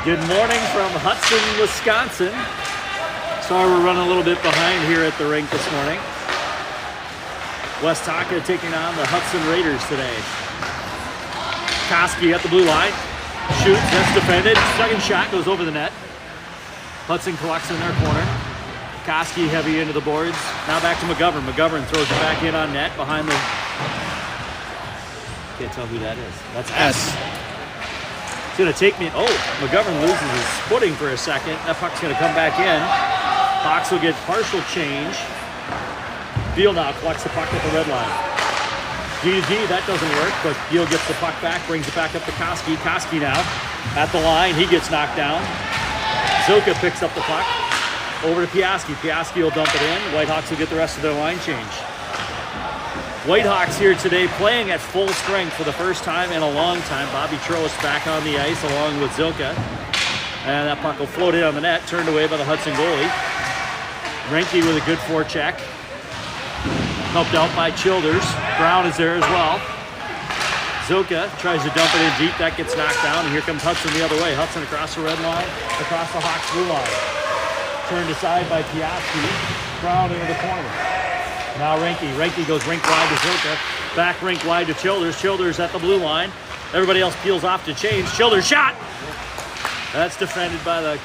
Good morning from Hudson, Wisconsin. Sorry we're running a little bit behind here at the rink this morning. Westonka taking on the Hudson Raiders today. Koski at the blue line. Shoots, that's defended. Second shot goes over the net. Hudson collects in their corner. Koski heavy into the boards. Now back to McGovern. McGovern throws it back in on net behind the... Can't tell who that is. That's S. It's going to take me... Oh, McGovern loses his footing for a second. That puck's going to come back in. Fox will get partial change. Beal now collects the puck at the red line. GG, that doesn't work, but Beal gets the puck back, brings it back up to Koski. Koski now at the line. He gets knocked down. Zoka picks up the puck. Over to Piaski. Piaski will dump it in. Whitehawks will get the rest of their line change. Whitehawks here today playing at full strength for the first time in a long time. Bobby Trost back on the ice along with Zilka. And that puck will float in on the net, turned away by the Hudson goalie. Renke with a good forecheck. Helped out by Childers. Brown is there as well. Zilka tries to dump it in deep. That gets knocked down, and here comes Hudson the other way. Hudson across the red line, across the Hawks blue line. Turned aside by Piaski. Brown into the corner. Now Renke. Renke goes rink wide to Zilka. Back rink wide to Childers. Childers at the blue line. Everybody else peels off to change. Childers shot! That's defended by the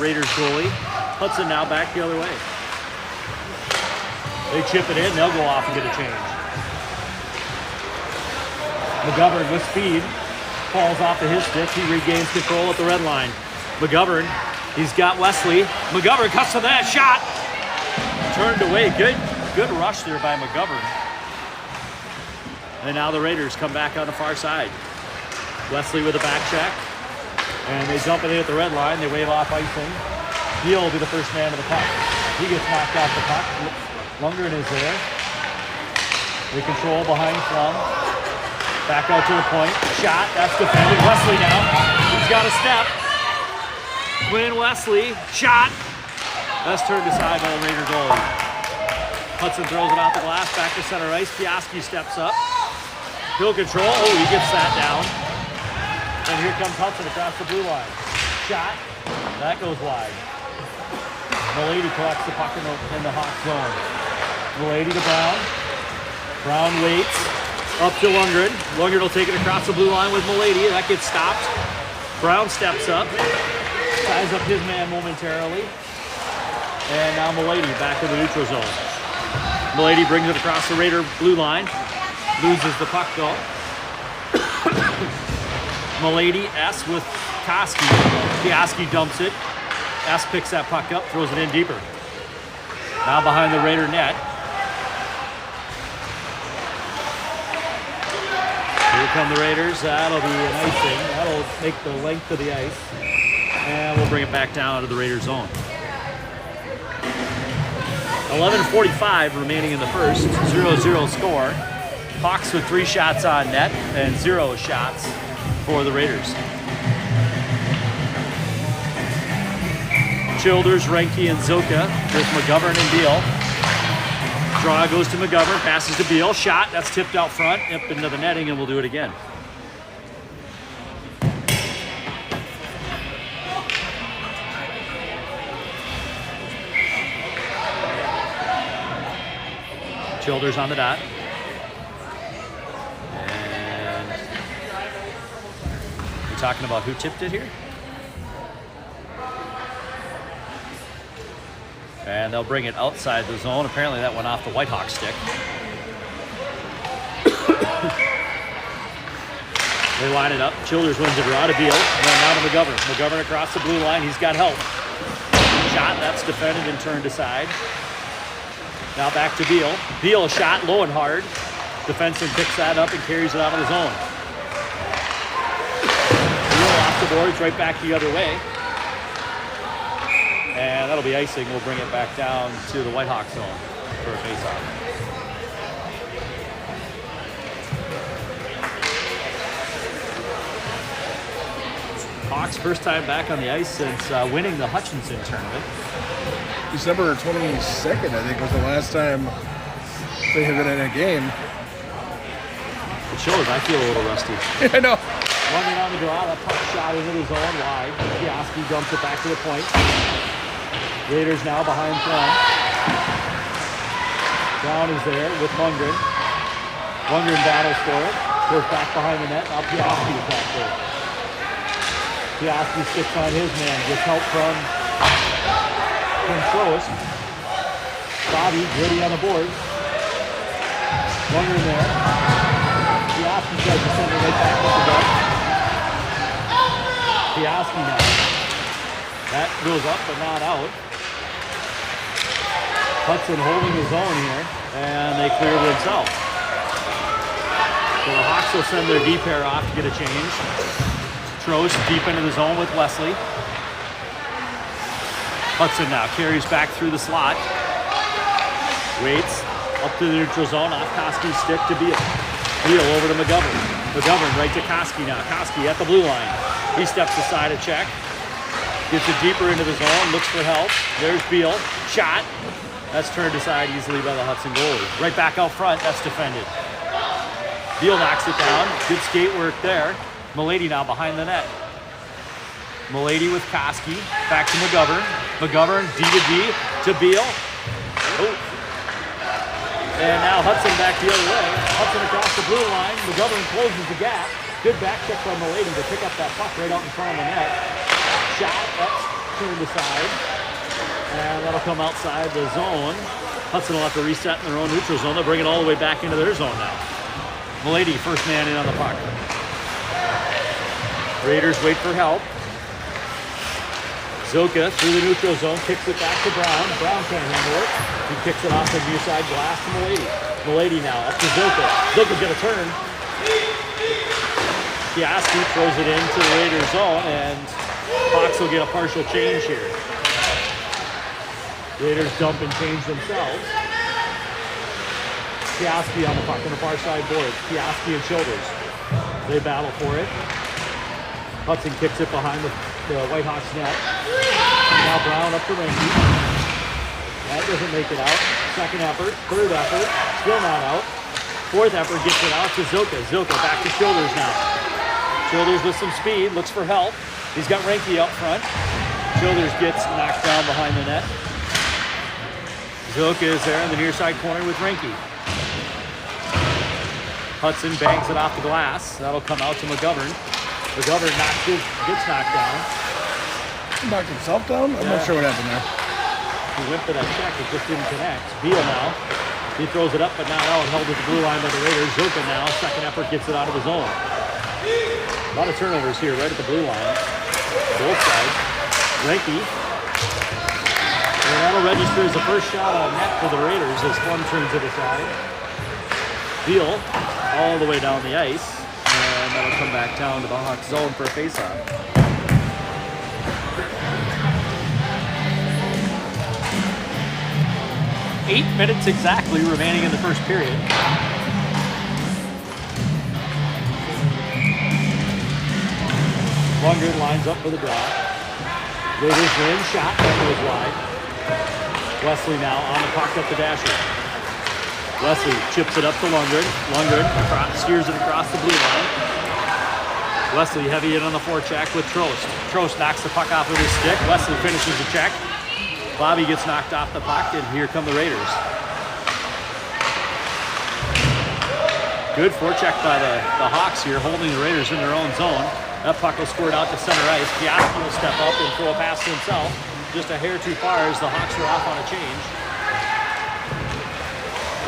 Raiders goalie. Hudson now back the other way. They chip it in. They'll go off and get a change. McGovern with speed. Falls off of his stick. He regains control at the red line. McGovern. He's got Wesley. McGovern cuts to that shot. Turned away. Good rush there by McGovern. And now the Raiders come back on the far side. Wesley with a back check. And they dump it in at the red line. They wave off icing. Beal will be the first man of the puck. He gets knocked off the puck. Lundgren is there. They control behind Flum. Back out to the point. Shot. That's defended. Wesley now. He's got a step. Quinn Wesley. Shot. That's turned aside by the Raider goalie. Hudson throws it off the glass, back to center ice. Piaski steps up. He'll control. Oh, he gets that down. And here comes Hudson across the blue line. Shot. That goes wide. Milady collects the puck in the Hawk zone. Milady to Brown. Brown waits. Up to Lundgren. Lundgren will take it across the blue line with Milady. That gets stopped. Brown steps up. Ties up his man momentarily. And now Milady back in the neutral zone. Milady brings it across the Raider blue line. Loses the puck though. Milady S with Koski. Piaski dumps it. S picks that puck up, throws it in deeper. Now behind the Raider net. Here come the Raiders. That'll be an icing. That'll make the length of the ice. And we'll bring it back down to the Raider zone. 11:45 remaining in the first. 0-0 score. Hawks with 3 shots on net and 0 shots for the Raiders. Childers, Renke, and Zilka with McGovern and Beal. Draw goes to McGovern, passes to Beal. Shot, that's tipped out front, up into the netting, and we'll do it again. Childers on the dot. And we're talking about who tipped it here. And they'll bring it outside the zone. Apparently that went off the Whitehawk stick. They line it up. Childers wins a draw to Beal. And then now to McGovern. McGovern across the blue line. He's got help. Shot, that's defended and turned aside. Now back to Beal. Beal shot low and hard. Defenseman picks that up and carries it out of the zone. Beal off the boards, right back the other way. And that'll be icing. We'll bring it back down to the Whitehawk zone for a faceoff. Hawks first time back on the ice since winning the Hutchinson tournament. December 22nd, I think, was the last time they have been in a game. It shows I feel a little rusty. I know. Running on the draw, that puck shot into the zone wide. Piaski dumps it back to the point. Raiders now behind Thrum. Brown is there with Lundgren. Lundgren battles for it. Goes back behind the net. Now Piaski is back there. Piaski sticks on his man. Gets help from Trost. Bobby, gritty on the board. Lundgren there. Piaski tries to send it right back up the gut. Piaski now. That goes up but not out. Hudson holding his own here, and they clear themselves. So the Hawks will send their D pair off to get a change. Trost deep into the zone with Wesley. Hudson now carries back through the slot. Waits up to the neutral zone, off Koski's stick to Beal. Beal over to McGovern. McGovern right to Koski now. Koski at the blue line. He steps aside a check. Gets it deeper into the zone, looks for help. There's Beal. Shot. That's turned aside easily by the Hudson goalie. Right back out front, that's defended. Beal knocks it down. Good skate work there. Milady now behind the net. Milady with Koski. Back to McGovern. McGovern, D to D to Beal. Oh. And now Hudson back the other way. Hudson across the blue line. McGovern closes the gap. Good back check from Milady to pick up that puck right out in front of the net. Shot, that's turned aside. And that'll come outside the zone. Hudson will have to reset in their own neutral zone. They'll bring it all the way back into their zone now. Milady, first man in on the puck. Raiders wait for help. Zoka through the neutral zone, kicks it back to Brown. Brown can't handle it. He kicks it off the near side glass to Milady. Milady now up to Zoka. Zoka's gonna turn. Piaski throws it into the Raiders zone, and Hawks will get a partial change here. Raiders dump and change themselves. Piaski on the puck on the far side board. Piaski and Childers. They battle for it. Hudson kicks it behind the Whitehawks net. Now Brown up to Ranky. That doesn't make it out. Second effort, third effort, still not out. Fourth effort gets it out to Zoka. Zoka back to Childers now. Childers with some speed, looks for help. He's got Ranky out front. Childers gets knocked down behind the net. Zoka is there in the near side corner with Ranky. Hudson bangs it off the glass. That'll come out to McGovern. McGovern gets knocked down. He knocked himself down? I'm not sure what happened there. He went for that check, it just didn't connect. Beal now. He throws it up, but not out. Held at the blue line by the Raiders. Zoka now, second effort, gets it out of the zone. A lot of turnovers here, right at the blue line. Both sides. Ranky. And that'll register as the first shot on net for the Raiders as Plum turns it aside. Beal all the way down the ice. And that'll come back down to the Hawks zone for a faceoff. Eight minutes exactly remaining in the first period. Lundgren lines up for the draw. Raiders win, shot, that goes wide. Wesley now on the puck up the dasher. Wesley chips it up to Lundgren. Lundgren steers it across the blue line. Wesley heavy in on the forecheck with Trost. Trost knocks the puck off with his stick. Wesley finishes the check. Bobby gets knocked off the puck, and here come the Raiders. Good forecheck by the Hawks here, holding the Raiders in their own zone. That puck will squirt out to center ice. Piaski will step up and throw a pass to himself. Just a hair too far as the Hawks are off on a change.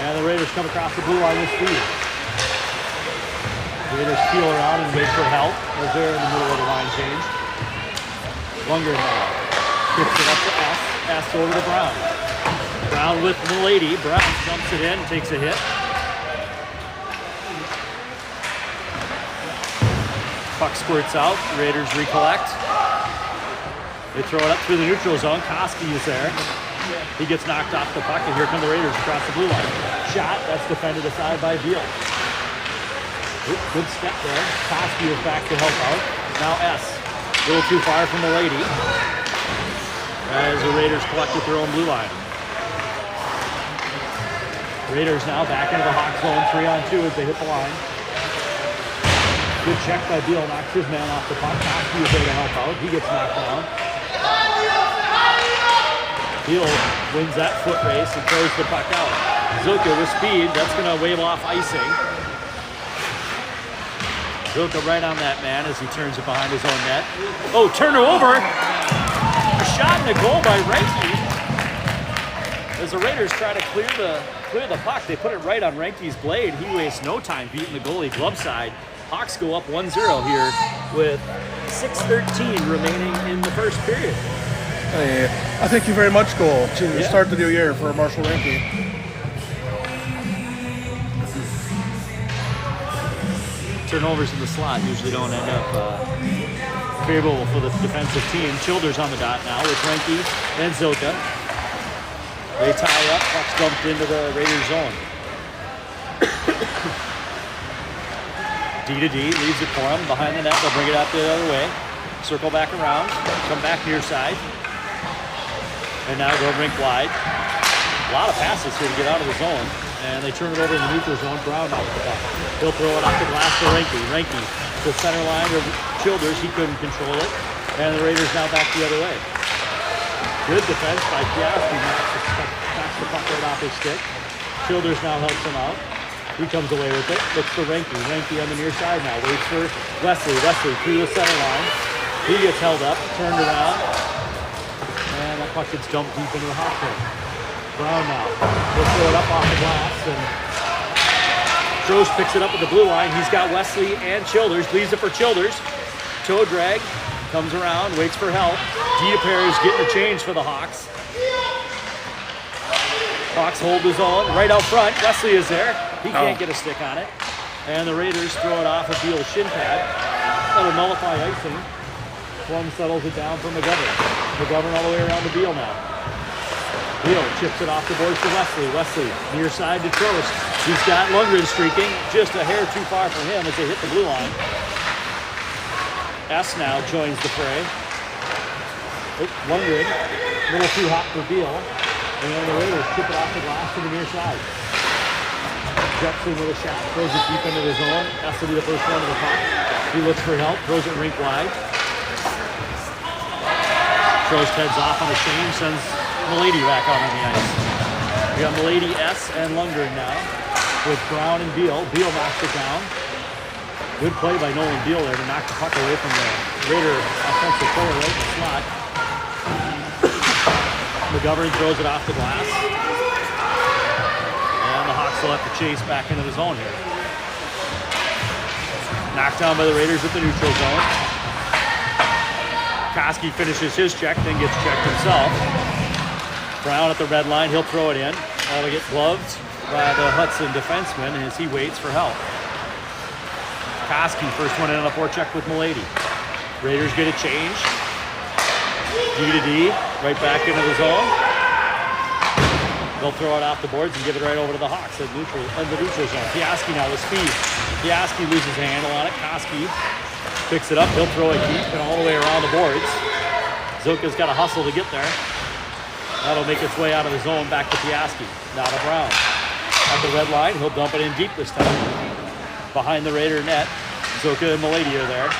And the Raiders come across the blue line with speed. The Raiders peel around and wait for help as they're in the middle of the line change. Lundgren now kicks it up to S. S over to Brown. Brown with Milady. Brown jumps it in, takes a hit. Puck squirts out. Raiders recollect. They throw it up through the neutral zone. Koski is there. He gets knocked off the puck, and here come the Raiders across the blue line. Shot, that's defended aside by Beal. Good step there. Koski is back to help out. Now S. A little too far from Milady. As the Raiders collect with their own blue line. Raiders now back into the Hawks zone, 3-on-2 as they hit the line. Good check by Beal, knocks his man off the puck. Koski is there to help out. He gets knocked down. Beal wins that foot race and throws the puck out. Zuka with speed, that's going to wave off icing. Zuka right on that man as he turns it behind his own net. Oh, turn her over. A shot and a goal by Reinke. As the Raiders try to clear the puck, they put it right on Reinke's blade. He wastes no time beating the goalie glove side. Hawks go up 1-0 here with 6:13 remaining in the first period. Hey, I thank you very much, goal to start the new year for Marshall Reinke. Turnovers in the slot usually don't end up favorable for the defensive team. Childers on the dot now with Reinke and Zilka. They tie up, puck's dumped into the Raiders zone. D to D, leaves it for him, behind the net, they'll bring it out the other way. Circle back around, come back near side. And now go rink wide. A lot of passes here to get out of the zone. And they turn it over in the neutral zone, Brown out with the puck. He'll throw it off the glass to Reinke. Reinke, the center line of Childers, he couldn't control it. And the Raiders now back the other way. Good defense by Piastri, knocks the puck right off his stick. Childers now helps him out. He comes away with it, looks for Reinke. Reinke on the near side now, waits for Wesley. Wesley through the center line. He gets held up, turned around, and that puck gets dumped deep into the hot pit. Brown now, he'll throw it up off the glass, and Stroos picks it up at the blue line. He's got Wesley and Childers, leaves it for Childers. Toe drag, comes around, waits for help. Dieter is getting the change for the Hawks. Hawks hold his own right out front. Wesley is there. He can't get a stick on it. And the Raiders throw it off a Beal's shin pad. That'll nullify icing. Plum settles it down for McGovern. McGovern all the way around to Beal now. Beal chips it off the boards to Wesley. Wesley near side to Trost. He's got Lundgren streaking. Just a hair too far for him as they hit the blue line. S now joins the fray. Lundgren, a little too hot for Beal. And the Raiders chip it off the glass to the near side. Jepson with a shot, throws it deep into the zone. Has to be the first one to the puck. He looks for help, throws it rink wide. Trost heads off on a change, sends Milady back out on the ice. We got Milady, S, and Lundgren now with Brown and Beal. Beal knocks it down. Good play by Nolan Beal there to knock the puck away from the Raider offensive player right in the slot. McGovern throws it off the glass. And the Hawks will have to chase back into the zone here. Knocked down by the Raiders at the neutral zone. Koski finishes his check, then gets checked himself. Brown at the red line, he'll throw it in. That'll get gloved by the Hudson defenseman as he waits for help. Koski, first one in on a forecheck with Milady. Raiders get a change. D to D, right back into the zone. They'll throw it off the boards and give it right over to the Hawks at the neutral zone. Piastri now with speed. Piastri loses a handle on it. Koski picks it up. He'll throw it deep and all the way around the boards. Zoka's got to hustle to get there. That'll make its way out of the zone back to Piastri. Now to Brown. At the red line, he'll dump it in deep this time. Behind the Raider net, Zoka and Milady are there.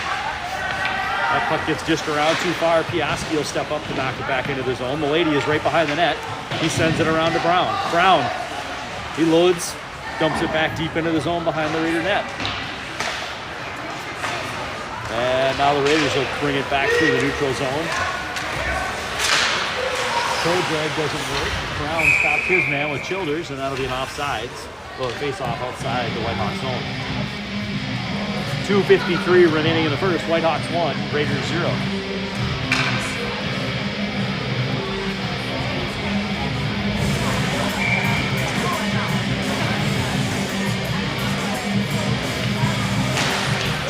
That puck gets just around too far. Piastri will step up to knock it back into the zone. Milady is right behind the net. He sends it around to Brown. Brown, he loads, dumps it back deep into the zone behind the Raider net. And now the Raiders will bring it back through the neutral zone. Toe drag doesn't work. Brown stops his man with Childers, and that'll be an offsides. Well, a face-off outside the Whitehawks zone. 2:53 remaining in the first. Whitehawks 1, Raiders 0.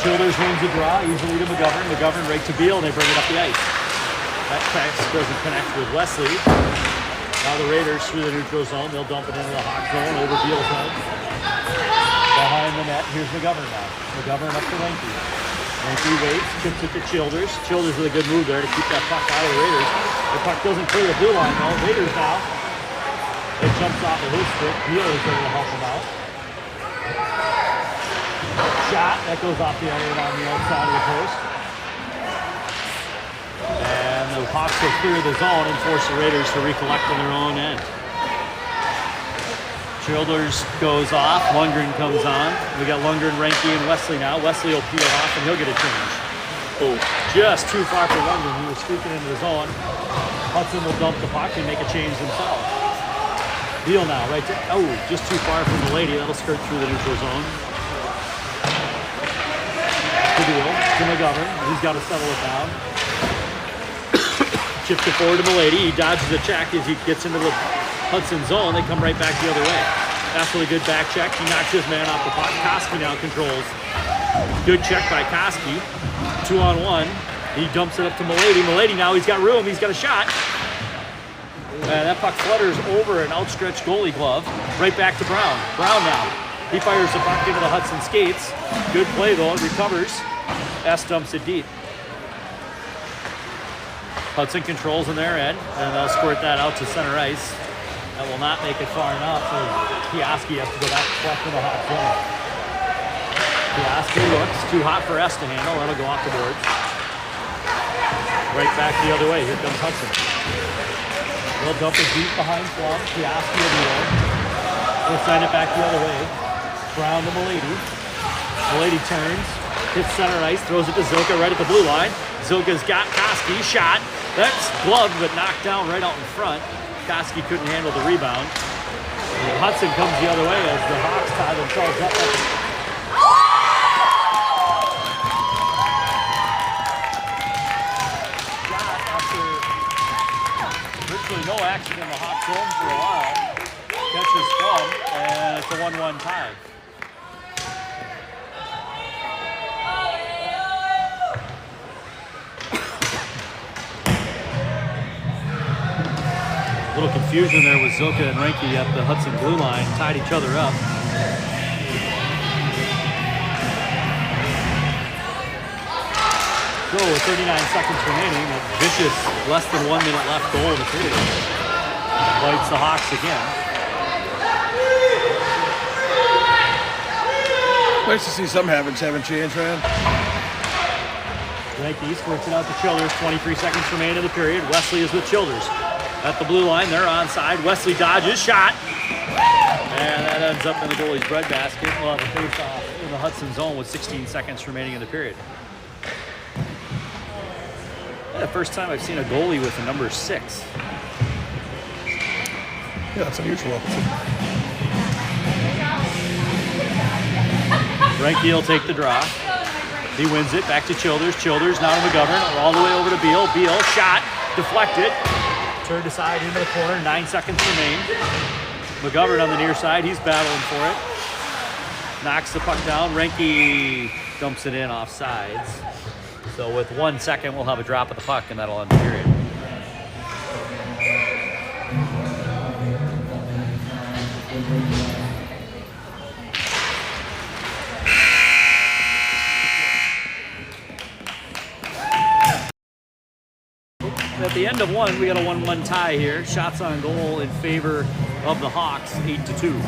Childers wins the draw, easily to McGovern. McGovern right to Beal, and they bring it up the ice. That pass doesn't connect with Wesley. Now the Raiders through the neutral zone. They'll dump it into the Hawk zone over Beal's head. Behind the net, here's McGovern now. McGovern up to Reinke. Reinke waits, tips it to Childers. Childers with a good move there to keep that puck out of the Raiders. The puck doesn't clear the blue line though. Raiders now. It jumps off of his stick. Beal is able to help him out. shot. That goes off the iron on the outside of the post. And the Hawks will clear the zone and force the Raiders to recollect on their own end. Childers goes off. Lundgren comes on. We got Lundgren, Reinke, and Wesley now. Wesley will peel off, and he'll get a change. Oh, just too far for Lundgren. He was squeaking into the zone. Hudson will dump the puck and make a change himself. Deal now, right there. Oh, just too far from the lady. That'll skirt through the neutral zone. To Deal, to McGovern. He's got to settle it down. Chips it forward to Milady. He dodges a check as he gets into the Hudson zone. They come right back the other way. That's really good back check. He knocks his man off the puck. Koski now controls. Good check by Koski. 2-on-1. He dumps it up to Milady. Milady now, he's got room. He's got a shot. And that puck flutters over an outstretched goalie glove. Right back to Brown. Brown now. He fires the puck into the Hudson skates. Good play though. It recovers. S dumps it deep. Hudson controls on their end. And they'll squirt that out to center ice. That will not make it far enough. So Piaski has to go back to collect in the hot zone. Piaski looks too hot for S to handle. That'll go off the boards. Right back the other way. Here comes Hudson. They'll dump it deep behind Flum. Piaski will be there. They'll send it back the other way. Brown to Milady. Milady turns. Hits center ice. Throws it to Zilka right at the blue line. Zilka's got Koski. Shot. That's gloved but knocked down right out in front. Koski couldn't handle the rebound. And Hudson comes the other way as the Hawks tie themselves up. Virtually no action in the Hawk zone for a while. Catches Flum, and it's a 1-1 tie. A little confusion there with Zilka and Reinke at the Hudson blue line, tied each other up. So with 39 seconds remaining, a vicious less than 1 minute left goal in the period. Bites the Hawks again. Nice to see some habits haven't changed, man. Reinke squirts it out to Childers. 23 seconds remain in the period. Wesley is with Childers. At the blue line, they're onside. Wesley dodges, shot. And that ends up in the goalie's breadbasket. We'll have a face-off in the Hudson zone with 16 seconds remaining in the period. The first time I've seen a goalie with a number 6. Yeah, that's unusual. Reinke will take the draw. He wins it. Back to Childers. Childers now to McGovern. All the way over to Beal. Beal, shot. Deflected. Turned aside into the corner. 9 seconds remain. McGovern on the near side. He's battling for it. Knocks the puck down. Reinke dumps it in off sides. So with 1 second, we'll have a drop of the puck, and that'll end the period. At the end of one, we got a 1-1 tie here. Shots on goal in favor of the Hawks, 8-2.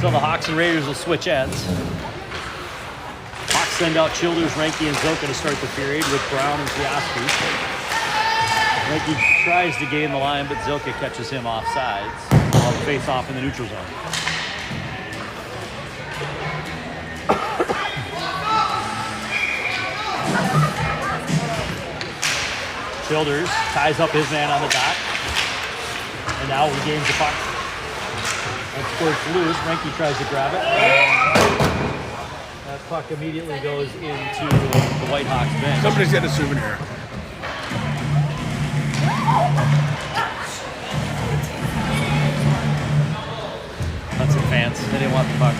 So the Hawks and Raiders will switch ends. Hawks send out Childers, Reinke, and Zilka to start the period with Brown and Piaski. Reinke tries to gain the line, but Zilka catches him off sides. While the face off in the neutral zone. Childers ties up his man on the dot. And now he gains the puck. That squirts loose. Reinke tries to grab it. That puck immediately goes into the Whitehawks bench. Somebody's getting a souvenir. Hudson fans, they didn't want the puck.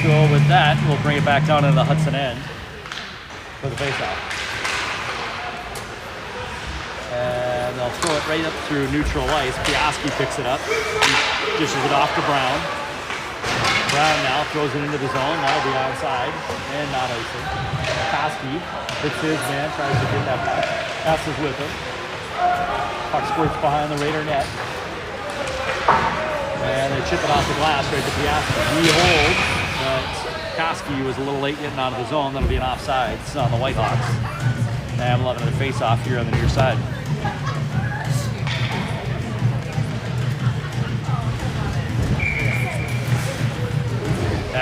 So with that, we'll bring it back down into the Hudson end for the faceoff. And they'll throw it right up through neutral ice. Piaski picks it up, dishes it off to Brown. Brown now throws it into the zone. That'll be outside and not icing. Piaski hits his man, tries to get that puck. Passes with him. Puck squirts behind the Raider net. And they chip it off the glass right to Piaski. He holds. Koski was a little late getting out of the zone. That'll be an offsides on the Whitehawks. And we'll have another face-off here on the near side.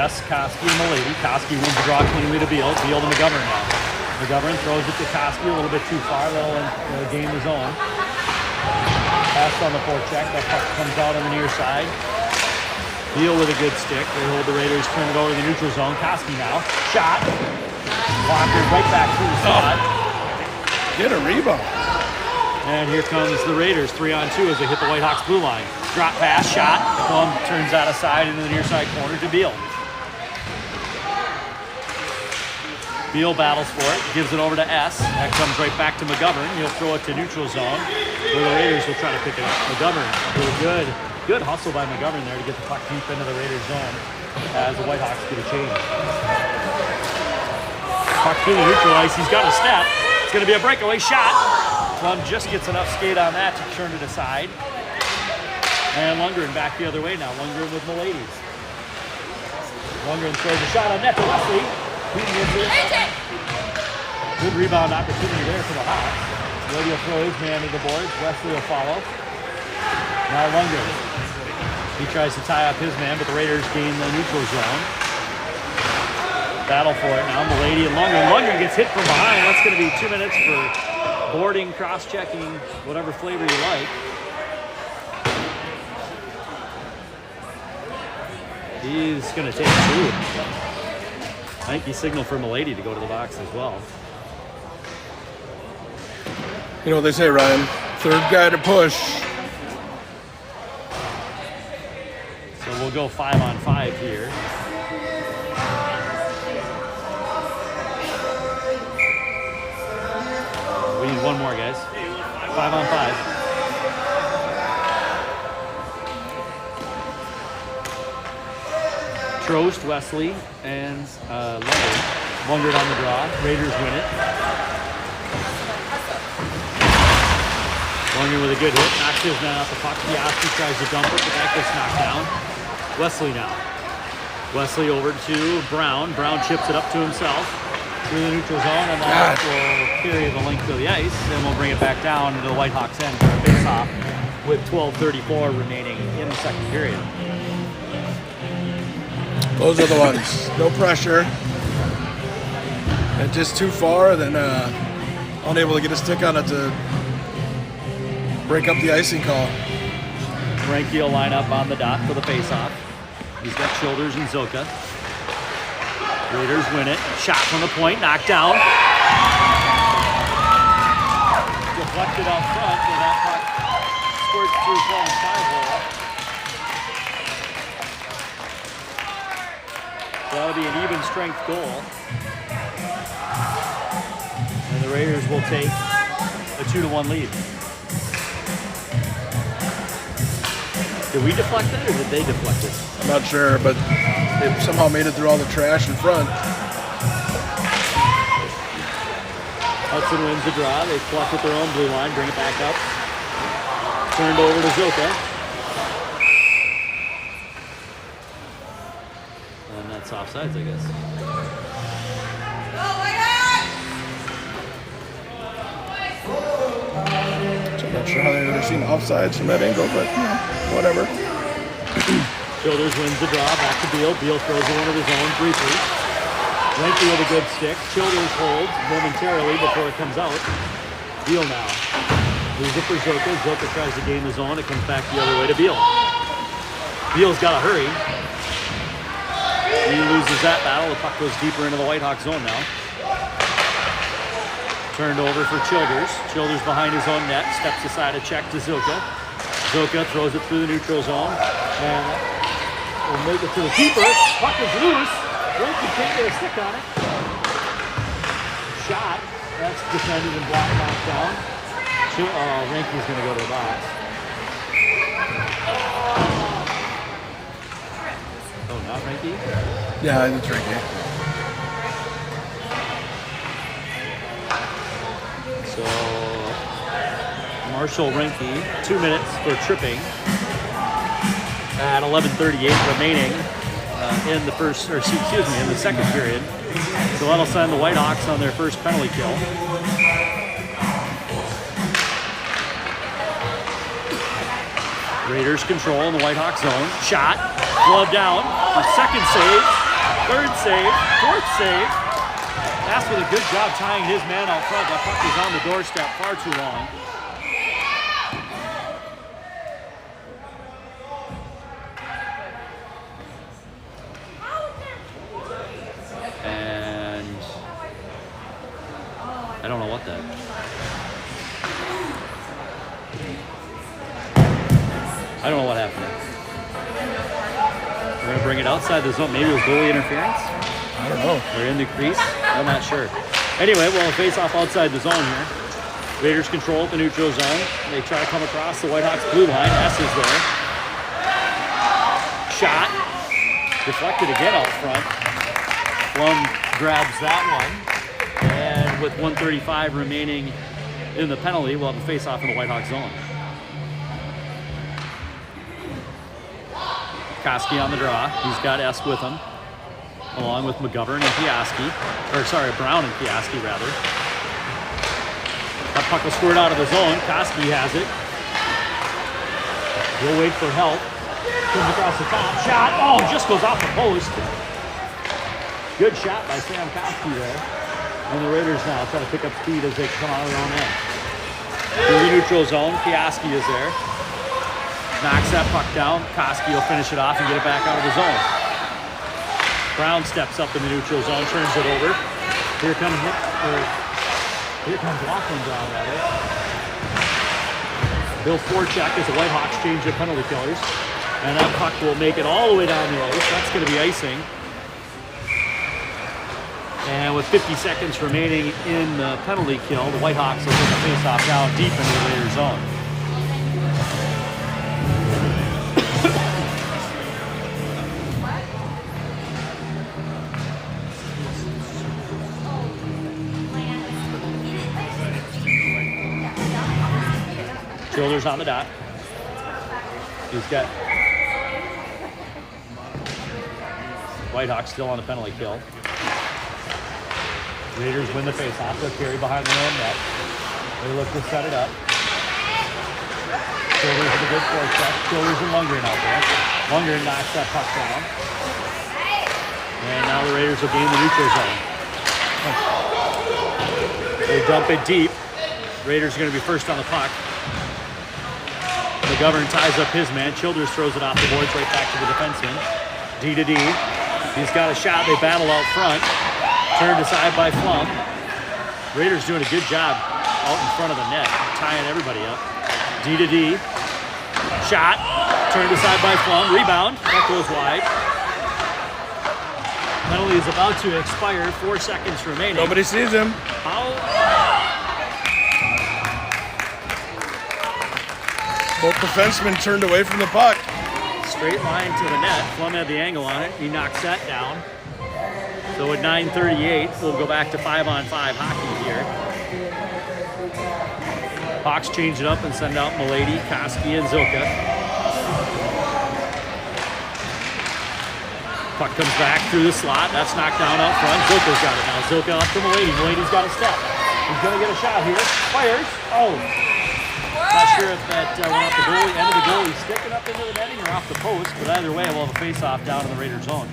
Koski and Milady. Koski wins the draw cleanly to Beal. Beal to McGovern now. McGovern throws it to Koski a little bit too far. That'll gain the zone. Pass on the forecheck. That puck comes out on the near side. Beal with a good stick. They hold the Raiders, turn it over to the neutral zone. Koski now. Shot. Walker right back through the slot. Get a rebound. And here comes the Raiders, 3-on-2 as they hit the Whitehawks blue line. Drop pass, shot. Plum turns out of side into the near side corner to Beal. Beal battles for it, gives it over to S. That comes right back to McGovern. He'll throw it to neutral zone, where the Raiders will try to pick it up. McGovern, really good hustle by McGovern there to get the puck deep into the Raiders zone as the Whitehawks get a change. Puck through the neutral ice. He's got a step. It's going to be a breakaway shot. Plum just gets enough skate on that to turn it aside. And Lundgren back the other way now. Lundgren with Miladies. Lundgren throws a shot on net to Wesley. Good rebound opportunity there for the Hawks. Milady will throw his man to the boards. Wesley will follow. Now Lundgren. He tries to tie up his man, but the Raiders gain the neutral zone. Battle for it now. Milady and Lundgren. Lundgren gets hit from behind. That's going to be 2 minutes for boarding, cross-checking, whatever flavor you like. He's going to take two. I think he signaled for Milady to go to the box as well. You know what they say, Ryan? Third guy to push. So we'll go 5-on-5 here. We need one more, guys. 5-on-5. Trost, Wesley, and Lundgren. Lundgren on the draw. Raiders win it. Lundgren with a good hit. Knocks his man off the puck. Piaski tries to dump it, but that gets knocked down. Wesley now. Wesley over to Brown. Brown chips it up to himself through the neutral zone, and that will carry the length of the ice. Then we'll bring it back down into the Whitehawks end for a face-off with 12:34 remaining in the second period. Those are the ones. No pressure. And just too far, then unable to get a stick on it to break up the icing call. Reinke will line up on the dot for the face-off. He's got Childers and Zilka. Raiders win it. Shot from the point, knocked down. Deflected out front, and that puck squirts through Plum's 5-hole. That'll be an even strength goal. And the Raiders will take a 2-1 lead. Did we deflect it or did they deflect it? I'm not sure, but they somehow made it through all the trash in front. Hudson wins the draw. They pluck at their own blue line, bring it back up. Turned over to Zoka. And that's offsides, I guess. I'm not sure how they've ever seen offsides from that angle, but whatever. Childers wins the draw, back to Beal. Beal throws one of his own briefly. Ranky with a good stick. Childers holds momentarily before it comes out. Beal now. Moves it for Zoka. Zoka tries to gain the zone. It comes back the other way to Beal. Beal's got to hurry. He loses that battle. The puck goes deeper into the Whitehawk zone now. Turned over for Childers. Childers behind his own net. Steps aside a check to Zoka. Zoka throws it through the neutral zone. And will make it to the keeper. Puck is loose. Ranky can't get a stick on it. Shot. That's defended and blocked knocked down. Ranky's going to go to the box. Oh, not Ranky? Yeah, it's Ranky. So, Marshall Ranky, 2 minutes for tripping at 11:38 remaining in the first, or excuse me, in the second period. So that'll send the Whitehawks on their first penalty kill. Raiders control in the Whitehawk zone. Shot, glove down. The second save, third save, fourth save. That's with a good job tying his man out front. That puck was on the doorstep far too long. And I don't know what that. I don't know what happened there. We're going to bring it outside the zone. Maybe it was goalie interference? I don't know. They're in the crease? I'm not sure. Anyway, well, a face-off outside the zone here. Raiders control the neutral zone. They try to come across the Whitehawks blue line. S is there. Shot. Deflected again out front. Plum grabs that one. And with 1:35 remaining in the penalty, we'll have a face-off in the Whitehawk zone. Koski on the draw. He's got S with him, along with McGovern and Piaski. Or sorry, Brown and Piaski, rather. That puck will squirt out of the zone. Koski has it. He'll wait for help. Comes across the top. Shot. Oh, just goes off the post. Good shot by Sam Koski there. And the Raiders now try to pick up speed as they come out of their own end. Through the neutral zone, Piaski is there. Knocks that puck down. Koski will finish it off and get it back out of the zone. Brown steps up in the neutral zone, turns it over. Here comes Lachlan Brown, rather. Bill Forchek as the Whitehawks change their penalty killers. And that puck will make it all the way down the ice. That's going to be icing. And with 50 seconds remaining in the penalty kill, the Whitehawks will put the faceoff down deep into the Raiders zone. Childers on the dot. He's got Whitehawks still on the penalty kill. Raiders win the faceoff. They'll carry behind their own net. They look to set it up. Childers with a good forecheck. Childers and Lundgren out there. Lundgren knocks that puck down. And now the Raiders will gain the neutral zone. They dump it deep. Raiders are going to be first on the puck. McGovern ties up his man. Childers throws it off the boards right back to the defenseman. D to D. He's got a shot. They battle out front. Turned aside by Flum. Raiders doing a good job out in front of the net, tying everybody up. D to D. Shot. Turned aside by Flum. Rebound. That goes wide. Penalty is about to expire. 4 seconds remaining. Nobody sees him. Both defensemen turned away from the puck. Straight line to the net. Flum had the angle on it. He knocks that down. So at 9:38, we'll go back to 5-on-5 hockey here. Hawks change it up and send out Milady, Koski, and Zilka. Puck comes back through the slot. That's knocked down out front. Zilka's got it now. Zilka up to Milady. Milady's got a step. He's going to get a shot here. Fires. Oh. Not sure if that went off the goalie, end of the goalie, sticking up into the netting or off the post, but either way, we'll have a face-off down in the Raiders' zone.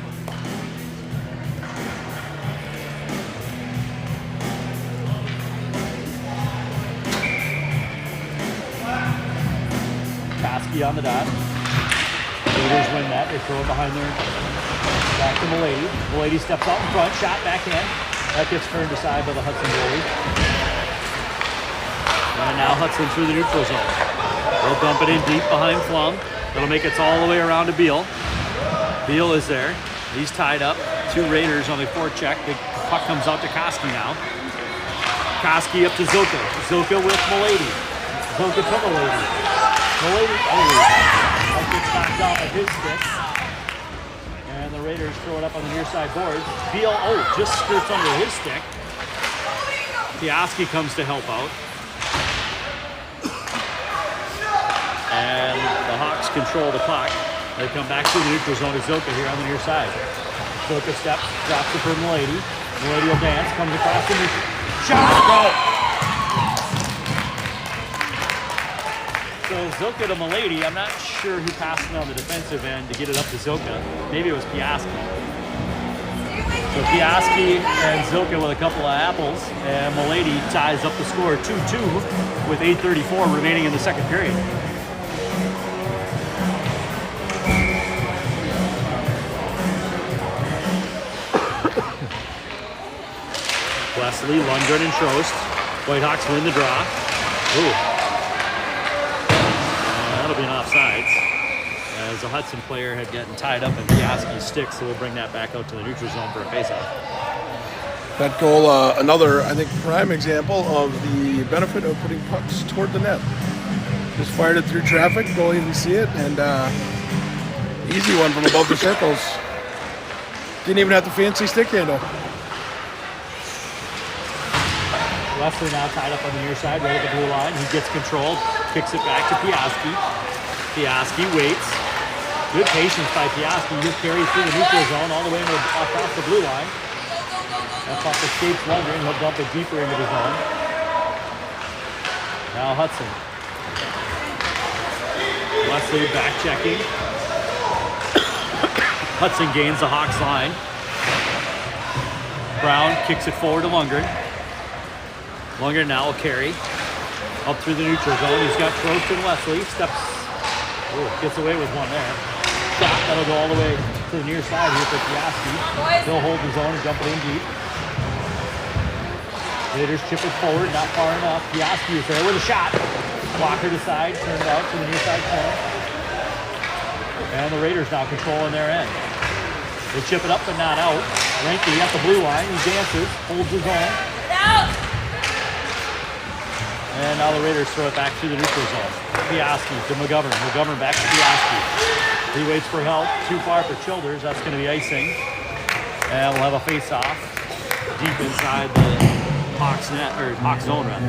Koski on the dot. Raiders win that. They throw it behind there. Back to Milady. Milady steps out in front. Shot backhand. That gets turned aside by the Hudson goalie. And now Hudson through the neutral zone. They'll dump it in deep behind Flum. That'll make it all the way around to Beal. Beal is there. He's tied up. 2 Raiders on the forecheck. The puck comes out to Koski now. Koski up to Zilka. Zilka with Milady. Zilka to Milady. Milady, that gets knocked out of his stick. And the Raiders throw it up on the near side boards. Beal, just skirts under his stick. Piaski comes to help out. And the Hawks control the puck. They come back to the neutral zone to Zilka here on the near side. Zilka steps, drops it for Milady. Milady will dance, comes across the neutral. Shot! Go! So Zilka to Milady, I'm not sure who passed it on the defensive end to get it up to Zilka. Maybe it was Piaski. So Piaski and Zilka with a couple of apples, and Milady ties up the score 2-2 with 8:34 remaining in the second period. Wesley, Lundgren, and Trost. Whitehawks win the draw. Ooh. That'll be an offsides, as the Hudson player had gotten tied up in Piaski's stick, so we'll bring that back out to the neutral zone for a faceoff. That goal, another, I think, prime example of the benefit of putting pucks toward the net. Just fired it through traffic, goalie didn't see it, and easy one from above the circles. Didn't even have the fancy stick handle. Wesley now tied up on the near side, right at the blue line. He gets controlled, kicks it back to Piaski. Piaski waits. Good patience by Piaski. He'll carry through the neutral zone all the way across the blue line. That puck escapes Lundgren. He'll dump it deeper into the zone. Now Hudson. Wesley back checking. Hudson gains the Hawks line. Brown kicks it forward to Lundgren. Lundgren now will carry up through the neutral zone. He's got Trost and Wesley. Steps, gets away with one there. Shot, that'll go all the way to the near side here for Piaski. He'll hold the zone and jump it in deep. Raiders chip it forward, not far enough. Piaski is there with a shot. Blocker to side, turned out to the near side corner. And the Raiders now controlling their end. They chip it up but not out. Ranky at the blue line. He dances, holds his own. And now the Raiders throw it back to the neutral zone. Piaski to McGovern. McGovern back to Piaski. He waits for help. Too far for Childers. That's going to be icing. And we'll have a face-off deep inside the Hawks net, or Hawks zone run.